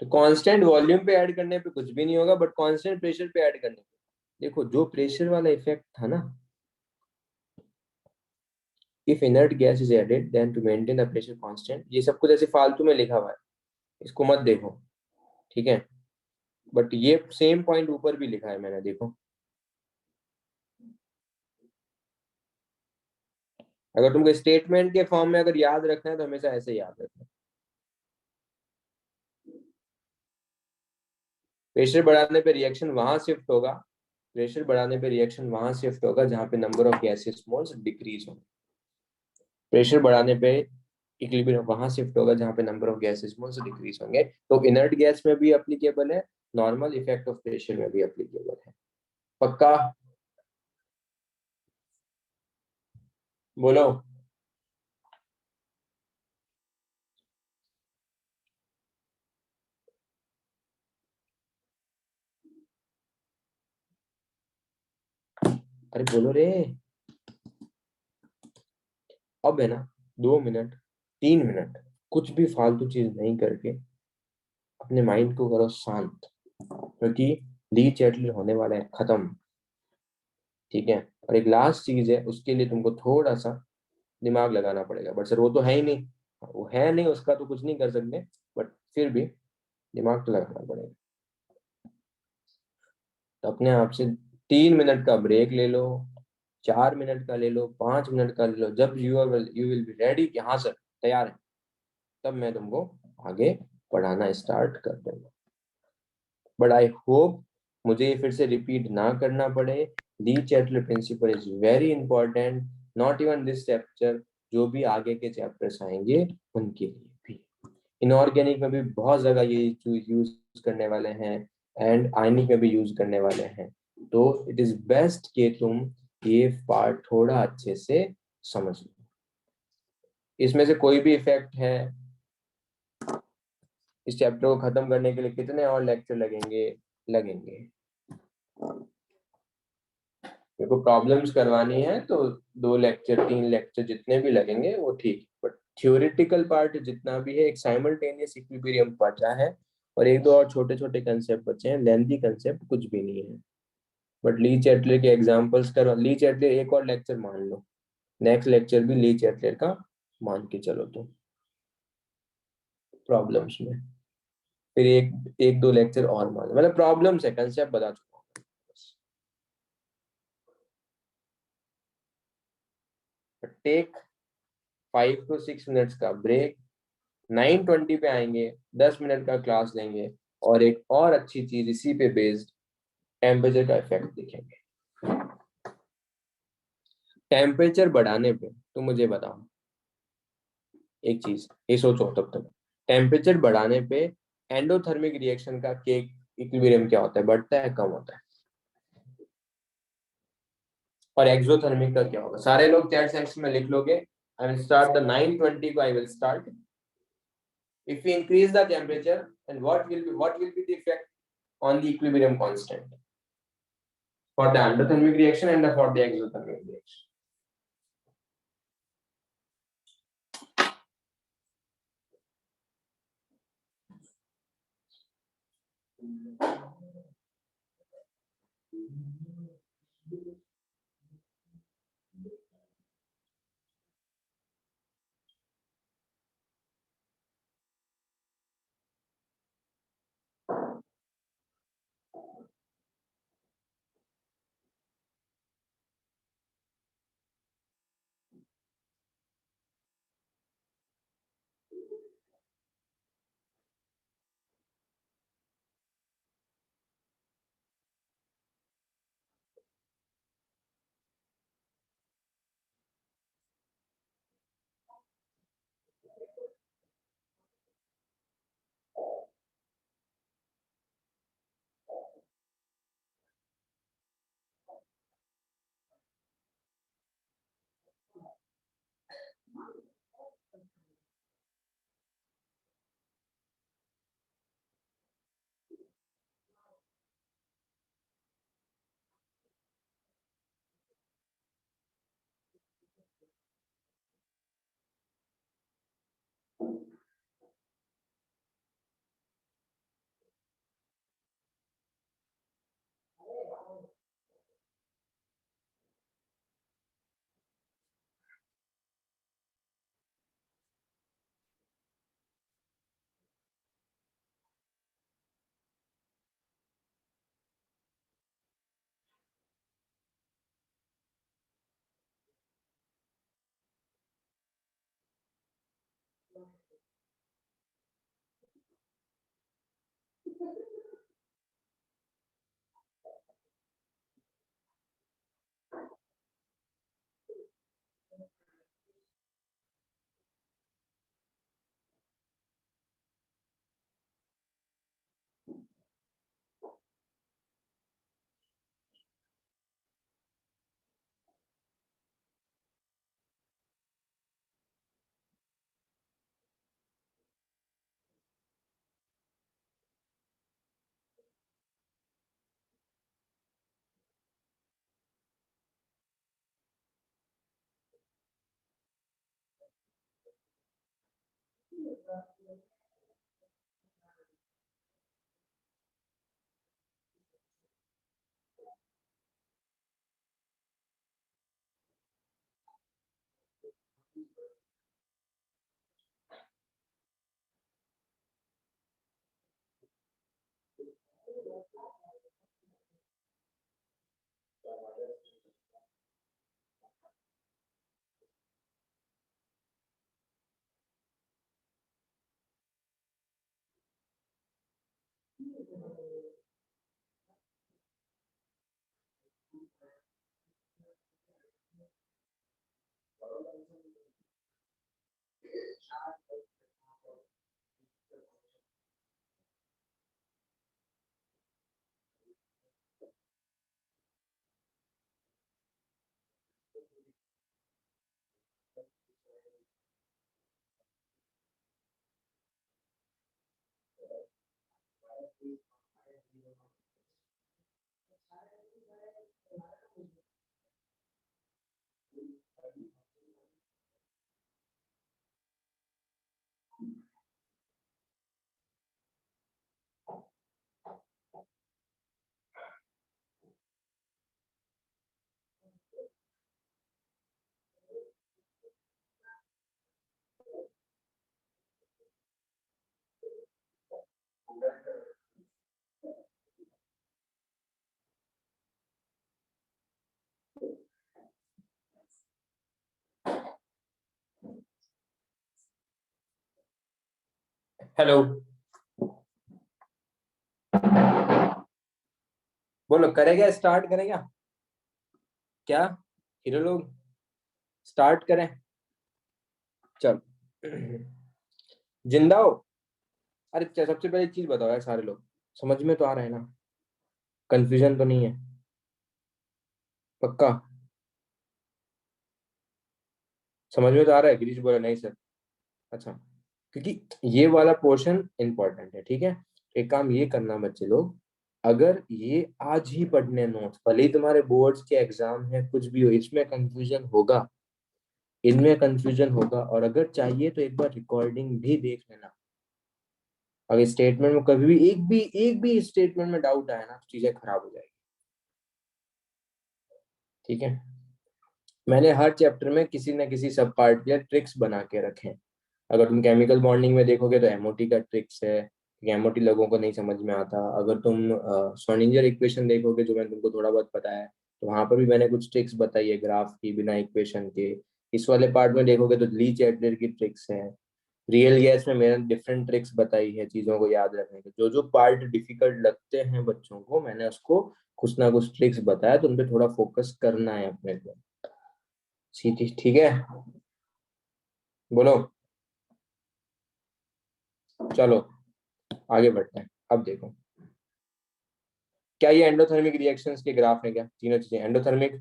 तो कांस्टेंट वॉल्यूम पे ऐड करने पे कुछ भी नहीं होगा, बट कांस्टेंट प्रेशर पे ऐड करने पे देखो, जो प्रेशर वाला इफेक्ट था ना, if inert gas is added then to maintain the pressure constant, ये सब कुछ ऐसे फालतू में लिखा हुआ है, इसको मत देखो, ठीक है? बट ये सेम पॉइंट ऊपर भी लिखा है मैंने, देखो। अगर तुमको स्टेटमेंट के फॉर्म में अगर याद रखना है तो हमेशा ऐसे याद रखना। प्रेशर बढ़ाने पे रिएक्शन वहां शिफ्ट होगा, प्रेशर बढ़ाने पे रिएक्शन वहां शिफ्ट होगा जहां पे number of gases moles decrease होंगे, प्रेशर बढ़ाने पे इक्विलिब्रियम वहां शिफ्ट होगा जहां पे number of gases moles decrease होंगे। तो इनर्ट गैस में भी एप्लीकेबल है, नॉर्मल इफेक्ट ऑफ प्रेशर में भी एप्लीकेबल है। पक्का? बोलो। अरे बोलो रे। अब है ना, 2 मिनट 3 मिनट कुछ भी फालतू चीज नहीं करके अपने माइंड को करो शांत, क्योंकि ली चैटलर होने वाला है खत्म, ठीक है? और एक लास्ट चीज है, उसके लिए तुमको थोड़ा सा दिमाग लगाना पड़ेगा, बट सर वो तो है ही नहीं, वो है नहीं, उसका तो कुछ नहीं कर सकते, बट फिर भी दिमाग तो लगाना पड़ेगा। तो अपने आप से 3 मिनट का ब्रेक ले लो, 4 मिनट का ले लो, 5 मिनट का ले लो, जब यू विल बी रेडी कि हाँ सर तैयार है, तब मैं तुमको आगे पढ़ाना स्टार्ट कर दूंगा। बट आई होप मुझे ये फिर से रिपीट ना करना पड़े। Le Chatelier principle is very important, not even this chapter, जो भी आगे के चैप्टर्स आएंगे उनके लिए भी। इनऑर्गेनिक में भी बहुत जगह ये यूज करने वाले हैं, एंड आयनिक में भी यूज करने वाले हैं, तो इट इज बेस्ट कि तुम ये पार्ट थोड़ा अच्छे से समझ लो। इसमें से कोई भी इफेक्ट है, इस चैप्टर को खत्म करने के लिए कितने और लेक्चर लगेंगे? लगेंगे। मेरे को प्रॉब्लम्स करवानी है तो 2 लेक्चर 3 लेक्चर जितने भी लगेंगे वो ठीक, बट थ्योरेटिकल पार्ट जितना भी है, एक साइमल्टेनियस इक्विलिब्रियम बचा है और एक दो और छोटे छोटे कंसेप्ट बचे हैं, लेंथी कंसेप्ट कुछ भी नहीं है। बट ली चैटलर के एग्जांपल्स कर, ली चैटलर एक और लेक्चर मान लो, नेक्स्ट लेक्चर भी ली चैटलर का मान के चलो, तो प्रॉब्लम्स में फिर एक एक दो लेक्चर और मान लो, मतलब प्रॉब्लम्स है, कंसेप्ट बता चुका हूँ। टेक 5 to 6 मिनट्स का ब्रेक, 9:20 पे आएंगे, 10 मिनट का क्लास लेंगे और एक और अच्छी चीज इसी पे बेस्ड टेम्परेचर का इफेक्ट देखेंगे। टेम्परेचर बढ़ाने पे तो मुझे बताओ एक चीज, ये सोचो तब तक, टेम्परेचर बढ़ाने पे एंडोथर्मिक रिएक्शन का केक इक्विलिब्रियम क्या होता है, बढ़ता है कम होता है? और एक्सोथर्मिक का क्या होगा? सारे लोग चैट सेक्शन में लिख लोगे। आई विल स्टार्ट द 9:20 को, I will start. If we increase the temperature, and what will be the effect on the equilibrium constant for the endothermic reaction and for the exothermic reaction? Hello, बोलो करेगा, start करेगा क्या hero लोग? Start करें? चल जिंदा हो? अरे सबसे पहले एक चीज बताओ यार, सारे लोग समझ में तो आ रहा है ना? कंफ्यूजन तो नहीं है? पक्का समझ में तो आ रहा है? गिरीश बोला नहीं सर। अच्छा, क्योंकि ये वाला पोर्शन इंपॉर्टेंट है, ठीक है? एक काम ये करना बच्चे लोग, अगर ये आज ही पढ़ने नोट्स, भले ही तुम्हारे बोर्ड्स के एग्जाम है, कुछ भी हो, इसमें कंफ्यूजन होगा, इनमें कंफ्यूजन होगा, और अगर चाहिए तो एक बार रिकॉर्डिंग भी देख लेना। अगर स्टेटमेंट में कभी भी एक भी स्टेटमेंट में डाउट आया ना, तो चीजें खराब हो जाएगी, ठीक है? मैंने हर चैप्टर में किसी न किसी सब पार्ट के ट्रिक्स बना के रखे हैं। अगर तुम केमिकल बॉन्डिंग में देखोगे तो एमओटी का ट्रिक्स है, एमओटी लोगों को नहीं समझ में आता। अगर तुम श्रोडिंगर इक्वेशन देखोगे, जो मैंने तुमको थोड़ा बहुत बताया, तो वहां पर भी मैंने कुछ ट्रिक्स बताई है ग्राफ की, बिना इक्वेशन के। इस वाले पार्ट में देखोगे तो ली चैप्टर की ट्रिक्स है। रियल गैस में मैंने डिफरेंट ट्रिक्स बताई है चीजों को याद रखने के। जो जो पार्ट डिफिकल्ट लगते हैं बच्चों को, मैंने उसको कुछ ना कुछ ट्रिक्स बताया, तो उन पे थोड़ा फोकस करना है अपने को। ठीक है, बोलो। चलो आगे बढ़ते हैं। अब देखो, क्या ये एंडोथर्मिक रिएक्शंस के ग्राफ है क्या? तीनों चीजें एंडोथर्मिक,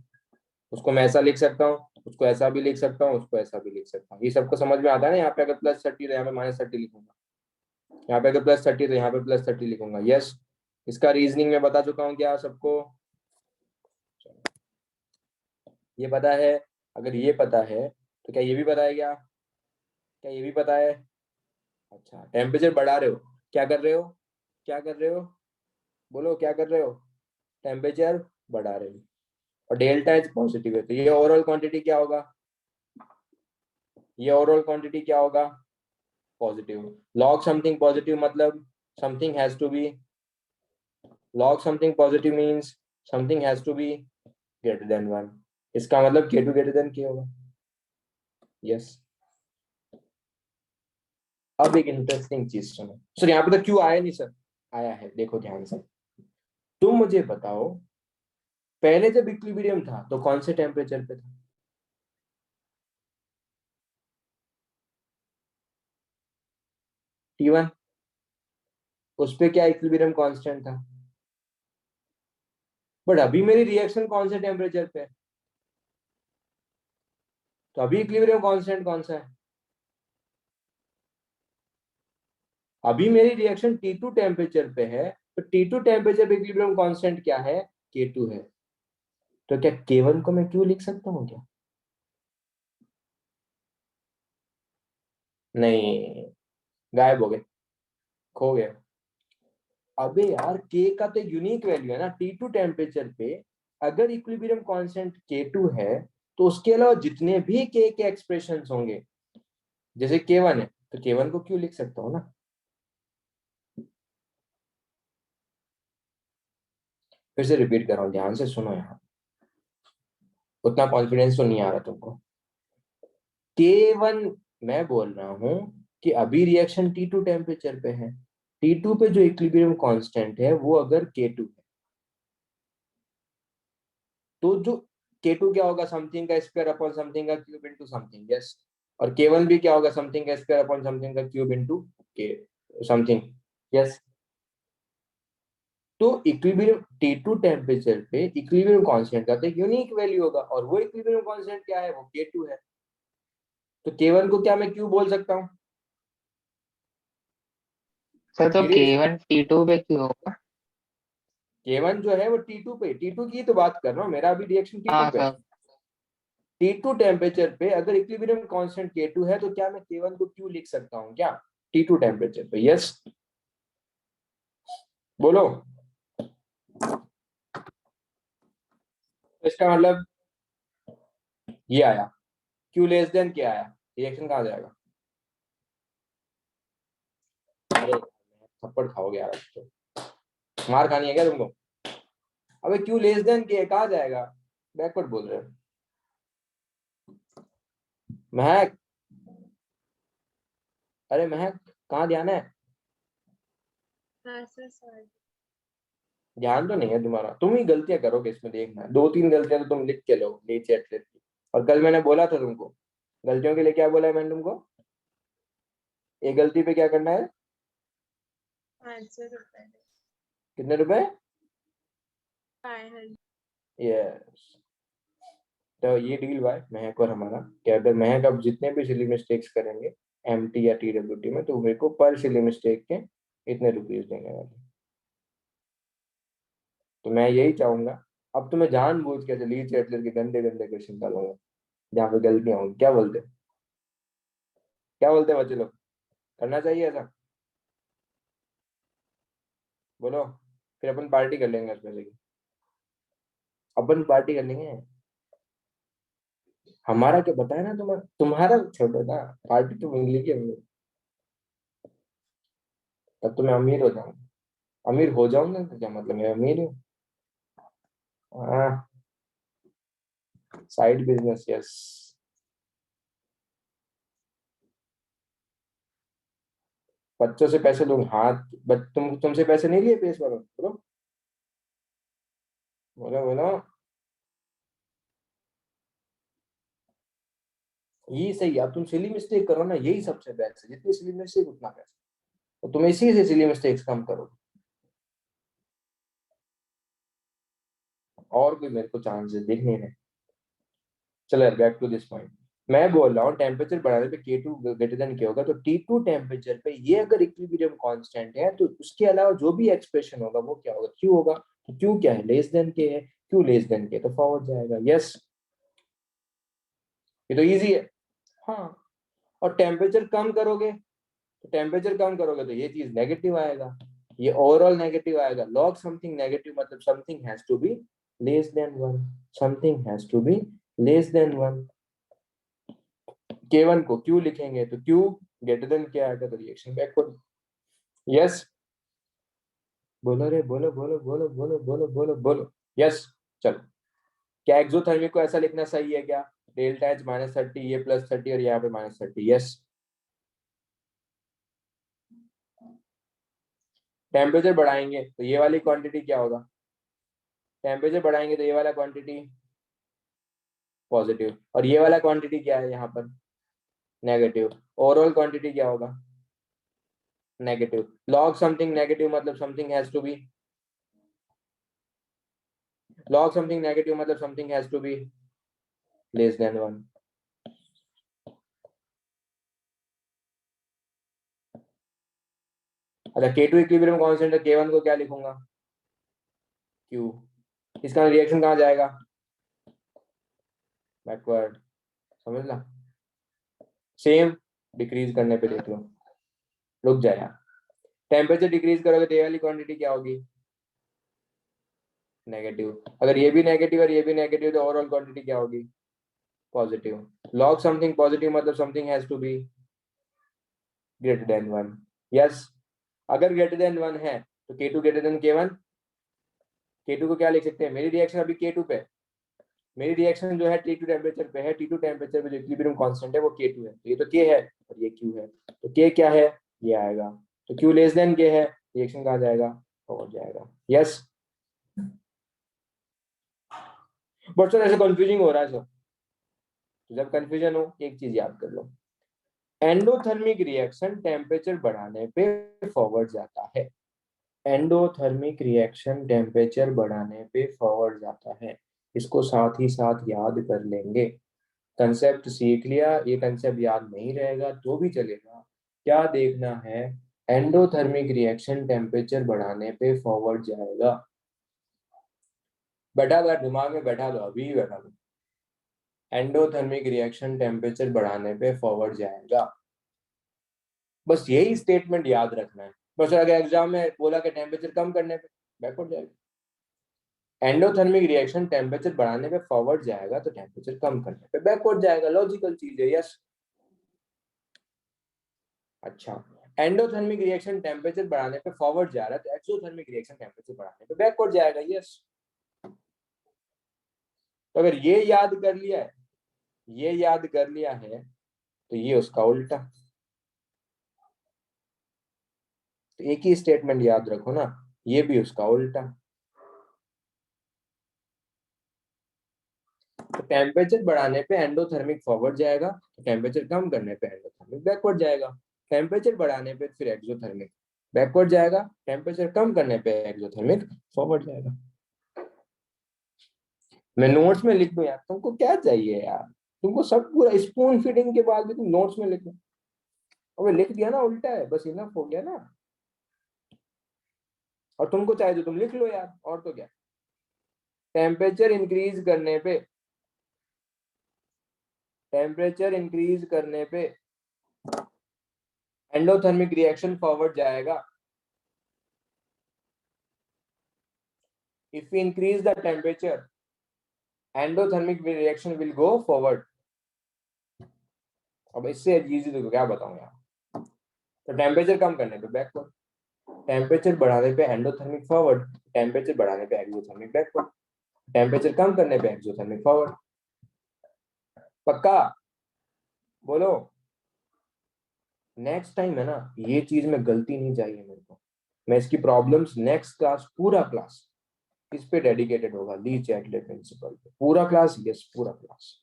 उसको मैं ऐसा लिख सकता हूँ, उसको ऐसा भी लिख सकता हूँ, उसको ऐसा भी लिख सकता हूँ। ये सबको समझ में आता है ना? यहाँ पे अगर +30 तो यहाँ पे -30 लिखूंगा, यहाँ पे अगर +30 तो यहाँ पे +30 लिखूंगा। यस, इसका रीजनिंग में बता चुका हूँ क्या सबको? ये पता है? अगर ये पता है तो क्या ये भी पता है क्या? क्या ये भी पता है? अच्छा, टेम्परेचर बढ़ा रहे हो, क्या कर रहे हो? क्या कर रहे हो? बोलो क्या कर रहे हो? टेम्परेचर बढ़ा रहे हो, और डेल्टा एच पॉजिटिव है, तो ये ओवरऑल क्वांटिटी क्या होगा? ये ओवरऑल क्वांटिटी क्या होगा? पॉजिटिव। लॉग समथिंग पॉजिटिव मतलब something has to be, log something positive means something has to be greater than 1। इसका मतलब K2 ग्रेटर देन K होगा। यस। अब एक इंटरेस्टिंग चीज सुनो सर, यहाँ पे तो क्यों आया नहीं सर? आया है, देखो ध्यान से। तुम मुझे बताओ, पहले जब इक्विलिब्रियम था तो कौन से टेम्परेचर पे था? T1। उस पे क्या इक्विलिब्रियम कांस्टेंट था? बट अभी मेरी रिएक्शन कौन से टेम्परेचर पे है? तो अभी इक्विलिब्रियम कांस्टेंट कौन सा है? अभी मेरी रिएक्शन T2 टेम्परेचर पे है, तो T2 टेम्परेचर पे इक्विलिब्रियम कांस्टेंट क्या है? K2 है। तो क्या K1 को मैं क्यों लिख सकता हूँ क्या? नहीं, गायब हो गए, खो गए। अबे यार, K का तो यूनिक वैल्यू है ना T2 टेम्परेचर पे। अगर इक्विलिब्रियम कांस्टेंट K2 है, तो उसके अलावा जितने भी K के एक्सप्रेशंस होंगे, जैसे K1 है, तो K1 को क्यों लिख सकता हूँ ना? फिर से रिपीट कर रहा हूँ, ध्यान से सुनो यहाँ, उतना कॉन्फिडेंस तो नहीं आ रहा तुमको। K1 मैं बोल रहा हूँ कि अभी रिएक्शन T2 टेम्परेचर पे है, T2 पे जो इक्विलिब्रियम कांस्टेंट है वो अगर K2 है, तो जो K2 क्या होगा? समथिंग का स्क्वायर अपॉन समथिंग का क्यूब इनटू समथिंग। यस। और K1 भी क्या होगा? समथिंग का स्क्वायर अपॉन समथिंग का क्यूब इनटू के समथिंग। यस। तो इक्विलिब्रियम T2 टेम्परेचर पे इक्विलिब्रियम कांस्टेंट का तो एक यूनिक वैल्यू होगा, और वो इक्विलिब्रियम कांस्टेंट क्या है? वो K2 है। तो K1 को क्या मैं क्यों बोल सकता हूँ? सर तो गिरीश, K1 T2 पे क्यों होगा? K1 जो है वो T2 पे, T2 की तो बात कर रहा हूँ, मेरा अभी रिएक्शन हाँ T2 पे। सर। T2 टेम्परेचर पे अगर इक्विलिब्रियम कांस्टेंट K2 है, तो क्या मैं K1 को क्यों लिख सकता हूँ क्या? T2 टेम्परेचर पे। यस, बोलो। तो इसका मतलब ये आया, Q लेस देन क्या आया? रिएक्शन कहाँ जाएगा? अरे थप्पड़ खाओगे यार, तो मार खानी है क्या तुमको? अबे Q लेस देन क्या कहाँ जाएगा? बैकवर्ड बोल रहे हो। महक, अरे महक, कहाँ ध्यान है? हाँ सर सॉरी। ध्यान तो नहीं है तुम्हारा, तुम ही गलतियां करोगे इसमें, देखना 2-3 गलतियां तो तुम लिख के लो नीचे एटलेट की। और कल मैंने बोला था तुमको, गलतियों के लिए क्या बोला है मैंने तुमको, एक गलती पे क्या करना है, 500 रुपए। कितने रुपए, 500। यस। तो ये डील हुआ है महक और हमारा कि अगर महक अब जितने भी सिली मिस्टेक्स करेंगे एमटी या टीडब्ल्यूटी में, तो मेरे को पर सिली मिस्टेक के इतने रुपीज देंगे वाले। तो मैं यही चाहूंगा, अब तो मैं जानबूझ के लीड चैटलर के गंदे गंदे क्वेश्चन डालूंगा जहाँ पे गलतियां होंगी। क्या बोलते, क्या बोलते बच्चे लोग, करना चाहिए ऐसा, बोलो, फिर अपन पार्टी कर लेंगे उसमें से, अपन पार्टी कर लेंगे। हमारा क्या बताया ना, तुम्हारा छोड़ो ना, पार्टी तो मिलेगी हमें, तब तो मैं अमीर हो जाऊंगा। अमीर हो जाऊंगा तो क्या मतलब, मैं अमीर हूँ। हाँ, साइड बिजनेस, यस। बच्चों से पैसे लूंगा, हाथ तुमसे पैसे नहीं लिए पेश करो, बोलो बोलो बोलो। यही सही है, अब तुम सिली मिस्टेक करो ना, यही सबसे बेस्ट है, जितनी सिली मिस्टेक उतना बेस्ट, तो तुम इसी से सिली मिस्टेक्स कम करो। और कोई मेरे को चांसेस दिख नहीं रहे। चलो बैक टू दिस पॉइंट, मैं बोल रहा हूँ टेम्परेचर बढ़ाने पे K2 ग्रेटर देन क्या होगा, तो T2 टेम्परेचर पे ये अगर इक्विलिब्रियम कांस्टेंट है, तो उसके अलावा जो भी एक्सप्रेशन होगा वो क्या होगा, Q होगा। तो Q क्या है, लेस देन K है, Q लेस देन K, तो फॉरवर्ड जाएगा, यस। ये तो इजी है। हाँ, और टेम्परेचर कम करोगे, तो टेम्परेचर कम करोगे तो ये चीज नेगेटिव आएगा, ये ओवरऑल नेगेटिव आएगा। लॉग समथिंग नेगेटिव मतलब something has to be less than 1, something has to be less than 1। K1 को Q लिखेंगे तो Q ग्रेटर देन क्या आएगा, तो रिएक्शन बैकवर्ड, यस। बोलो रे, बोलो बोलो बोलो बोलो बोलो बोलो बोलो, यस। चलो, क्या एक्सोथर्मिक को ऐसा लिखना सही है क्या, डेल्टा एच -30, ये +30 और यहाँ पे -30, यस। टेम्परेचर बढ़ाएंगे तो ये वाली क्वांटिटी क्या होगा, टेम्परेचर बढ़ाएंगे तो ये वाला क्वांटिटी पॉजिटिव, और ये वाला क्वांटिटी क्या है यहाँ पर, नेगेटिव। ओवरऑल क्वांटिटी क्या होगा, नेगेटिव। लॉग समथिंग नेगेटिव मतलब something has to be, log something negative मतलब something has to be less than 1। अच्छा, K2 इक्विलिब्रियम कांस्टेंट है, K1 को क्या लिखूंगा, Q। इसका रिएक्शन कहाँ जाएगा, बैकवर्ड, समझ ला। सेम डिक्रीज करने पे देख लो, रुक जाए। टेम्परेचर डिक्रीज करोगे तो ये वाली क्वांटिटी क्या होगी, नेगेटिव। अगर ये भी नेगेटिव और ये भी नेगेटिव, तो ओवरऑल क्वांटिटी क्या होगी, पॉजिटिव। लॉग समथिंग पॉजिटिव मतलब something has to be greater than 1, yes. अगर ग्रेटर देन 1 है तो K2 greater then K1। K2 को क्या लिख सकते हैं, मेरी रिएक्शन अभी K2 पे, मेरी रिएक्शन जो है T2 टेम्परेचर पे है, T2 टेम्परेचर पे जो इक्विलिब्रियम कांस्टेंट है वो K2 है, तो ये तो K है और ये Q है, तो K क्या है, ये आएगा। तो Q लेस देन K है, रिएक्शन कहाँ जाएगा, फॉरवर्ड जाएगा, यस। बट सर ऐसे कंफ्यूजिंग हो रहा है सर, तो जब कंफ्यूजन हो एक चीज याद कर लो, एंडोथर्मिक रिएक्शन टेम्परेचर बढ़ाने पे फॉरवर्ड जाता है, एंडोथर्मिक रिएक्शन टेम्परेचर बढ़ाने पे फॉरवर्ड जाता है, इसको साथ ही साथ याद कर लेंगे। कंसेप्ट सीख लिया, ये कंसेप्ट याद नहीं रहेगा तो भी चलेगा। क्या देखना है, एंडोथर्मिक रिएक्शन टेम्परेचर बढ़ाने पे फॉरवर्ड जाएगा, बैठा दो दिमाग में, बैठा दो, अभी बैठा दो। एंडोथर्मिक रिएक्शन टेम्परेचर बढ़ाने पे फॉरवर्ड जाएगा, बस यही स्टेटमेंट याद रखना है। बस अगर एग्जाम में बोला कि टेम्परेचर कम करने पे बैकवर्ड जाएगा, एंडोथर्मिक रिएक्शन टेम्परेचर बढ़ाने पे फॉरवर्ड जाएगा तो टेम्परेचर कम करने पे बैकवर्ड जाएगा, लॉजिकल चीज है, यस। अच्छा, एंडोथर्मिक रिएक्शन टेम्परेचर बढ़ाने पे फॉरवर्ड जा रहा है तो एक्सोथर्मिक रिएक्शन टेम्परेचर बढ़ाने पे बैकवर्ड जाएगा, यस। तो अगर ये याद कर लिया है, ये याद कर लिया है, तो ये उसका उल्टा, तो एक ही स्टेटमेंट याद रखो ना, ये भी उसका उल्टा। तो टेम्परेचर बढ़ाने पे एंडोथर्मिक फॉरवर्ड जाएगा, तो टेम्परेचर कम करने पे एंडोथर्मिक बैकवर्ड जाएगा। टेम्परेचर बढ़ाने पे फिर एक्सोथर्मिक बैकवर्ड जाएगा, टेम्परेचर कम करने पे एक्सोथर्मिक फॉरवर्ड जाएगा। मैं नोट्स में लिख दूं यार, तुमको क्या चाहिए यार, तुमको सब पूरा स्पून फीडिंग के बाद भी तुम नोट्स में लिख दो। अबे लिख दिया ना, उल्टा है, बस इनफ हो गया ना। और तुमको चाहिए तो तुम लिख लो यार, और तो क्या। टेम्परेचर इंक्रीज करने पे, टेम्परेचर इंक्रीज करने पे एंडोथर्मिक रिएक्शन फॉरवर्ड जाएगा। If we increase the temperature, endothermic reaction will go forward. अब इससे इजी तो क्या बताऊं यार। तो टेम्परेचर कम करने पे बैकवर्ड, टेम्परेचर बढ़ाने पे एंडोथर्मिक फॉरवर्ड, टेम्परेचर बढ़ाने पे एक्सोथर्मिक बैकवर्ड, टेम्परेचर कम करने पे एक्सोथर्मिक फॉरवर्ड। पक्का? बोलो। नेक्स्ट टाइम है ना, ये चीज में गलती नहीं चाहिए मेरे को। मैं इसकी प्रॉब्लम्स नेक्स्ट क्लास, पूरा क्लास इस पे डेडिकेटेड होगा, ली चैटले प्रिंसिपल पे पूरा क्लास। यस, पूरा क्लास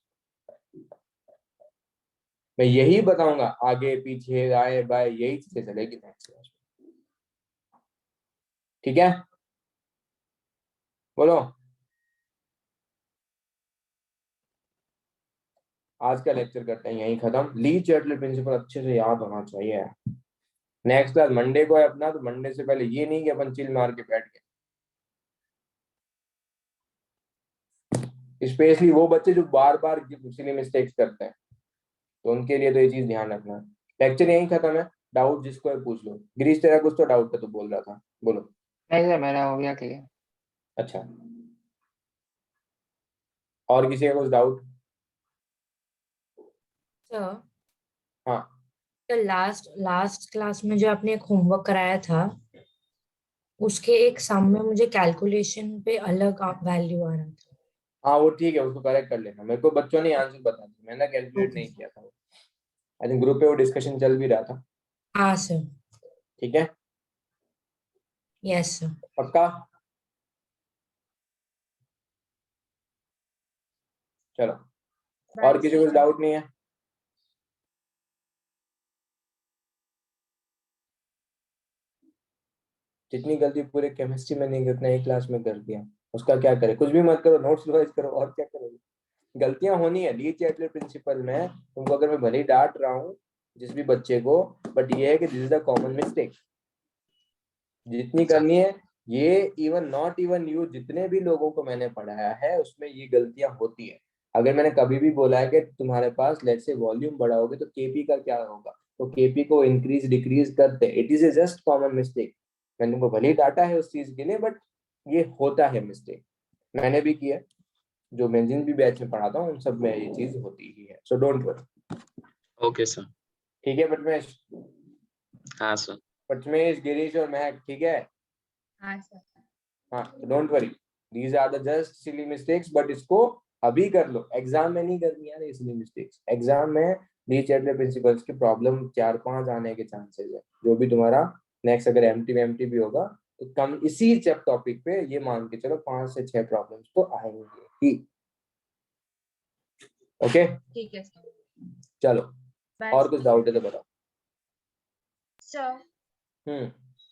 मैं यही बताऊंगा, आगे पीछे आए बाय यही चीजें चलेगी नेक्स्ट क्लास में। ठीक है, बोलो। आज का लेक्चर करते हैं यहीं खत्म। ली चैटले प्रिंसिपल अच्छे से याद होना चाहिए। नेक्स्ट क्लास मंडे को है अपना, तो मंडे से पहले ये नहीं कि अपन चिल मार के बैठ गए। स्पेशली वो बच्चे जो बार बार सिली मिस्टेक्स करते हैं, तो उनके लिए तो ये चीज ध्यान रखना। लेक्चर यहीं खत्म है। डाउट जिसको है पूछ लो। गिरीश तेरा कुछ तो डाउट था, तो बोल रहा था, बोलो। नहीं सर, मेरा हो गया क्लियर। अच्छा, और किसी का कुछ डाउट? सर, हाँ, तो लास्ट लास्ट क्लास में जो आपने एक होमवर्क कराया था, उसके एक सम में मुझे कैलकुलेशन पे अलग वैल्यू आ रहा था। हाँ वो ठीक है, उसको करेक्ट कर लेना। मेरे को बच्चों ने आंसर बता दिया, मैंने कैलकुलेट नहीं किया था। आई थिंक ग्रुप पे वो डिस्कशन चल भी रहा था। हाँ सर। ठीक है, यस सर। पक्का? चलो, और किसी को कुछ डाउट नहीं है? जितनी गलती पूरे केमिस्ट्री में नहीं की, उतना एक क्लास में कर दिया। उसका क्या करे, कुछ भी मत करो, नोट्स रिवाइज करो, और क्या करोगे। गलतियां होनी है, ली चैटले प्रिंसिपल में तुमको अगर मैं भले ही डांट रहा हूँ जिस भी बच्चे को, बट ये है कि this is the common mistake. जितनी करनी है ये, इवन नॉट इवन यू, जितने भी लोगों को मैंने पढ़ाया है उसमें ये गलतियां होती है। अगर मैंने कभी भी बोला है कि तुम्हारे पास लेट्स से वॉल्यूम बढ़ाओगे तो केपी का क्या होगा, तो केपी को इंक्रीज डिक्रीज करते, it is a just common mistake. मैंने तुमको भले ही डांटा है उस चीज के लिए, बट ये होता है मिस्टेक, मैंने भी किया। जो मैं जिन भी बैच में पढ़ाता हूँ उन सब में ये चीज होती ही है, so don't worry. Okay sir. ठीक है प्रथमेश? हाँ सर। प्रथमेश, गिरीश और महक, ठीक है? हाँ सर। हाँ, don't worry, these are the just silly mistakes, but इसको अभी कर लो, एग्जाम में नहीं करनी है सिली मिस्टेक्स। एग्जाम में ली चैटले प्रिंसिपल्स की प्रॉब्लम 4-5 आने के चांसेस है। जो भी तुम्हारा नेक्स्ट अगर एमटी भी होगा, तो कम इसी चैप टॉपिक पे ये मान के चलो 5 से 6 प्रॉब्लम्स तो आएंगे ही। ओके, ठीक है सर। चलो, और कुछ डाउट है तो बताओ। सर,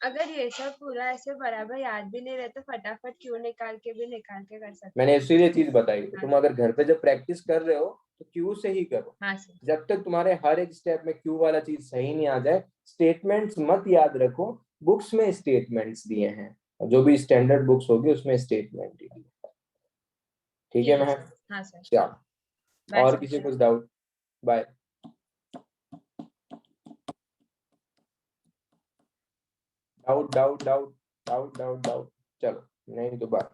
अगर ये सब पूरा ऐसे बराबर याद भी नहीं रहता, फटाफट क्यों निकाल के कर सकते। मैंने इसीलिए चीज बताई, तुम अगर घर पे जब प्रैक्टिस कर रहे हो तो क्यू से ही करो। हाँ सर। जब तक तुम्हारे हर एक स्टेप में क्यू वाला चीज सही नहीं आ जाए, स्टेटमेंट्स मत याद रखो। बुक्स में स्टेटमेंट्स दिए हैं, जो भी स्टैंडर्ड बुक्स होगी उसमें स्टेटमेंट दिए हैं। ठीक है महक? हाँ सर। चलो, और किसी को कुछ doubt? Bye. Doubt doubt doubt doubt doubt doubt, चलो नहीं तो बाय।